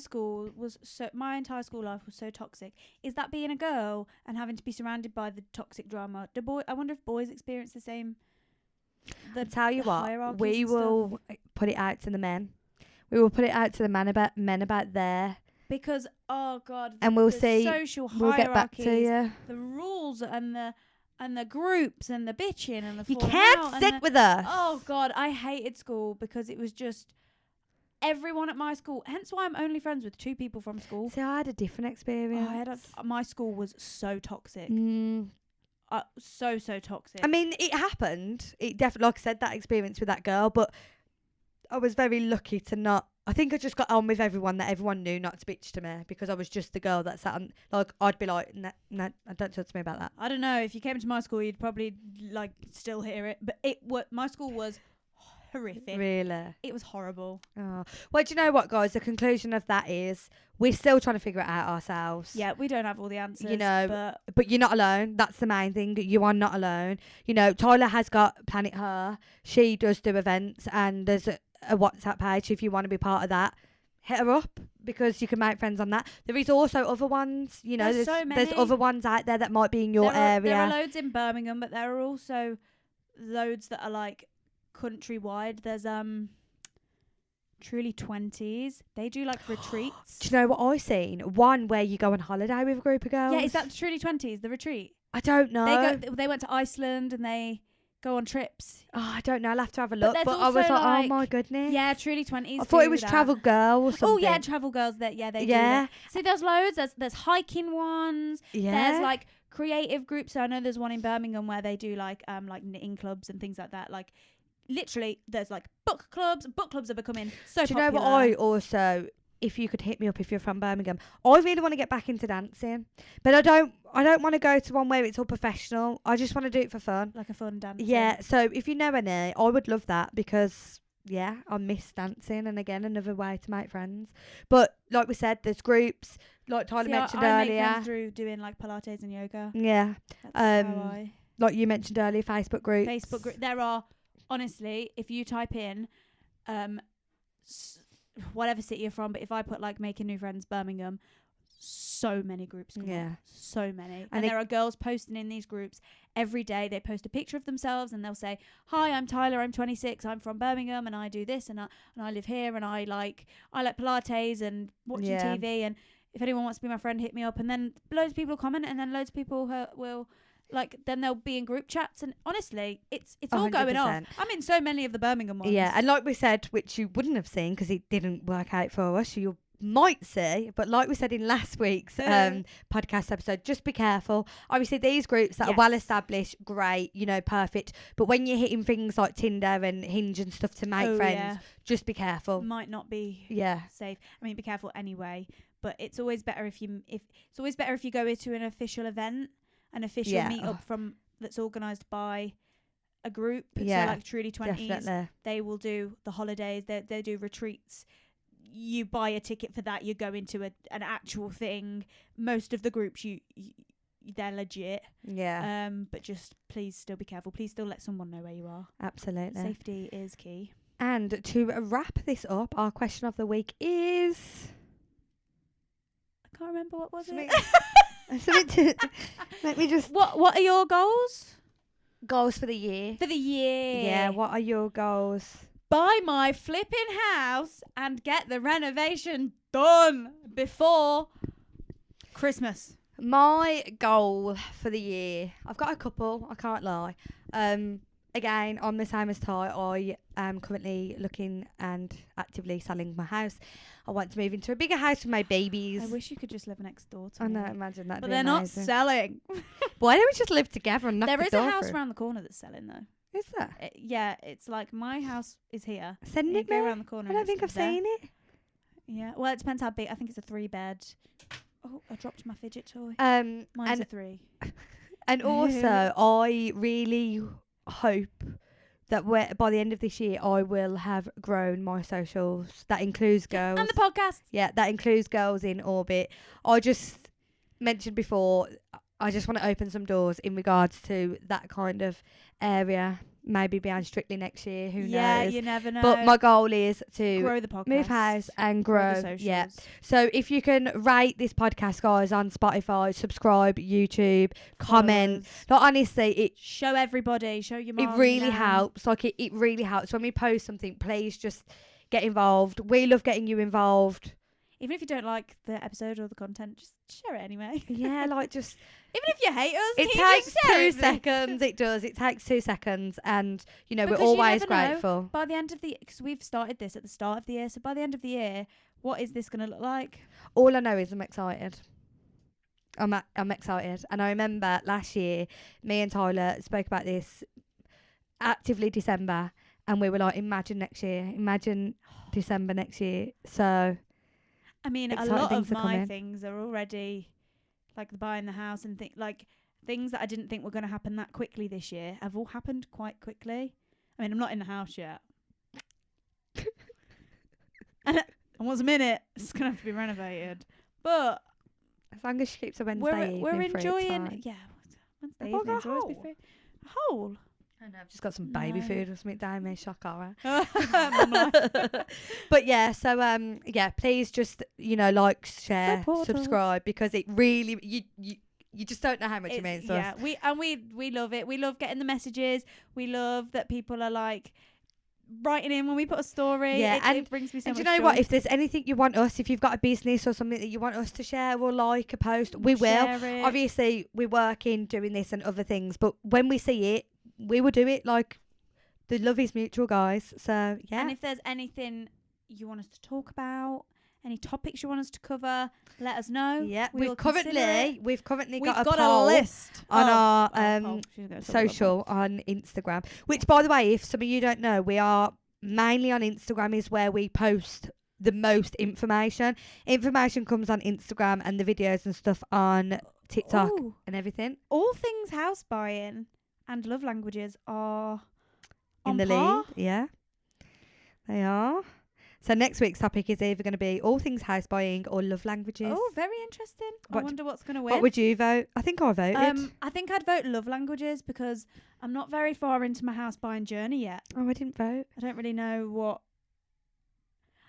entire school life was so toxic. Is that being a girl and having to be surrounded by the toxic drama? I wonder if boys experience the same. I tell you the what, hierarchies we and stuff. will put it out to the men. We will put it out to the men about their. Because oh god, And we'll the see. social We'll get back to hierarchies, you. the rules and the groups and the bitching and the You falling can't out and sit with us. oh god, I hated school because it was just everyone at my school. Hence why I'm only friends with 2 people from school. See, I had a different experience. My school was so toxic. So toxic. I mean, it happened. It definitely, like I said, that experience with that girl. But I was very lucky to not. I think I just got on with everyone that everyone knew not to bitch to me because I was just the girl that sat on. Like, I'd be like, no, don't talk to me about that. I don't know. If you came to my school, you'd probably like still hear it. But my school was horrific. Really? It was horrible. Oh. Well, do you know what, guys? The conclusion of that is we're still trying to figure it out ourselves. Yeah, we don't have all the answers. You know, but but you're not alone. That's the main thing. You are not alone. You know, Tyler has got Planet Her. She does do events, and there's a WhatsApp page if you want to be part of that. Hit her up because you can make friends on that. There is also other ones. You know, There's so there's many. other ones out there that might be in your area. There are loads in Birmingham, but there are also loads that are like countrywide. There's truly 20s. They do like retreats. Do you know what I seen? One where you go on holiday with a group of girls. Yeah, is that truly 20s? The retreat. I don't know. They went to Iceland and they go on trips. Oh, I don't know. I'll have to have a look. there's But I was also, like, oh like- my goodness. Yeah, truly 20s. I thought it do was that. Travel Girl or something. Oh yeah, travel girls. That they do. Yeah. That. See, there's loads. There's hiking ones. Yeah. There's like creative groups. So I know there's one in Birmingham where they do like knitting clubs and things like that. Like literally, there's like book clubs. Book clubs are becoming so Do you know popular. what I also, if you could hit me up if you're from Birmingham, I really want to get back into dancing. But I don't want to go to one where it's all professional. I just want to do it for fun. Like a fun dance. Yeah, so if you know any, I would love that because yeah, I miss dancing and again another way to make friends. But like we said, there's groups like Tyler mentioned I earlier. make friends through doing like Pilates and yoga. Yeah. That's how I Like you mentioned earlier, Facebook groups. Facebook group. There are honestly, if you type in, whatever city you're from, but if I put like making new friends Birmingham, so many groups come Yeah. up. So many. And there are girls posting in these groups every day. They post a picture of themselves and they'll say, hi, I'm Tyler, I'm 26, I'm from Birmingham and I do this and I live here and I like Pilates and watching Yeah. TV, and if anyone wants to be my friend, hit me up. And then loads of people comment and then loads of people will like, then they'll be in group chats, and honestly it's all going off. 100%. I'm in so many of the Birmingham ones. Yeah, and like we said, which you wouldn't have seen because it didn't work out for us, you might see, but like we said in last week's podcast episode, just be careful. Obviously, these groups that are well established, great, you know, perfect. But when you're hitting things like Tinder and Hinge and stuff to make friends, just be careful. Might not be Yeah. safe. I mean, be careful anyway. But it's always better if you go into an official event, an official meetup that's organised by a group. Yeah, so like Truly 20s, definitely. they will do the holidays. They do retreats. you buy a ticket for that. You're going to an actual thing. Most of the groups they're legit. Yeah. But just please still be careful. Please still let someone know where you are. Absolutely. Safety is key. And to wrap this up, our question of the week is... I can't remember what was Something- it. something to, let me just... What are your goals Goals for the year. for the year? Yeah, what are your goals? Buy my flipping house and get the renovation done before Christmas. My goal for the year, I've got a couple, I can't lie. Again, I'm the same as Ty. I am currently looking and actively selling my house. I want to move into a bigger house with my babies. I wish you could just live next door to I me. know, imagine that. But they're not selling. Why don't we just live together and knock There the is a door house through? around the corner that's selling though. Is there? Yeah, it's like my house is here. Send You it go me. around the corner. I don't and think I've it's there. seen it. Yeah, well, it depends how big. I think it's a 3-bed. Oh, I dropped my fidget toy. Mine's Mine's a 3. And also, I really hope that by the end of this year, I will have grown my socials. That includes girls. And the podcast. Yeah, that includes girls in orbit. I just mentioned before, I just want to open some doors in regards to that kind of area. Maybe behind Strictly next year. Who Yeah, knows? you never know. But my goal is to grow the podcast. move house and Grow grow. the socials. Yeah. So if you can rate this podcast, guys, on Spotify, subscribe, YouTube, comment. Followers. Like, honestly, it Show everybody. Show your mom. really helps. Like, it really helps. When we post something, please just get involved. We love getting you involved. Even if you don't like the episode or the content, just share it anyway. Yeah, like, just... Even if you hate us, It you just takes share 2 it. seconds. It does. It takes 2 seconds. And, you know, Because we're you always never know. grateful. By the end of the... Because we've started this at the start of the year. So by the end of the year, what is this going to look like? All I know is I'm excited. I'm excited. And I remember last year, me and Tyler spoke about this actively December. And we were like, imagine next year. Imagine December next year. So... I mean, a Exciting lot things of are my coming. things are already... Like buying the house and like things that I didn't think were going to happen that quickly this year have all happened quite quickly. I mean, I'm not in the house yet. And once I'm in it, it's going to have to be renovated. But as long as she keeps a Wednesday evening we're free, it's enjoying... fine. Yeah, Wednesday Have I got evenings a always be hole? free. A hole? I know, I've just got some baby No. food or something down there, shock horror. Mum life. But yeah, so yeah, please just, you know, like, share, Support us. subscribe, because it really, you just don't know how much it means to us. we love it. We love getting the messages. We love that people are like writing in when we put a story. Yeah, it brings me so And much do you know joy. what? If there's anything you want us, if you've got a business or something that you want us to share or like a post, we will. Share it. Obviously, we're working, doing this and other things, but when we see it, we will do it. Like, the love is mutual, guys. So, yeah. And if there's anything you want us to talk about, any topics you want us to cover, let us know. Yeah, We we've will consider it. currently We've got got a poll a list on Oh, our poll. She's gonna talk about social on Instagram. Which, by the way, if some of you don't know, we are mainly on Instagram, is where we post the most information. Information comes on Instagram, and the videos and stuff on TikTok Ooh. and everything. All things house buying and love languages are In on the par. lead, yeah, they are. So next week's topic is either going to be all things house buying or love languages. Oh, very interesting. I What- wonder what's going to win. What would you vote? I think I voted. I think I'd vote love languages because I'm not very far into my house buying journey yet. I didn't vote. I don't really know what.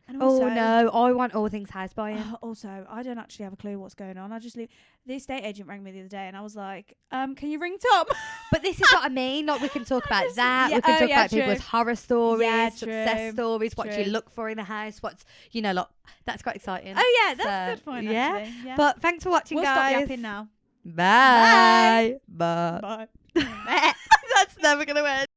And Oh also, no, I want all things house buying. Also, I don't actually have a clue what's going on. I just leave. The estate agent rang me the other day, and I was like, "Can you ring Tom?" But this is what I mean. Like, we can talk about just- that. yeah, We can oh, talk yeah, about people's true. horror stories, Yeah, success true, stories, what do you true. look for in a house, what's, you know, like, that's quite exciting. Oh yeah, that's So, a good point. yeah. Actually. Yeah. But thanks for watching, we'll stop guys. yapping now. Bye. Bye. Bye. That's never going to end.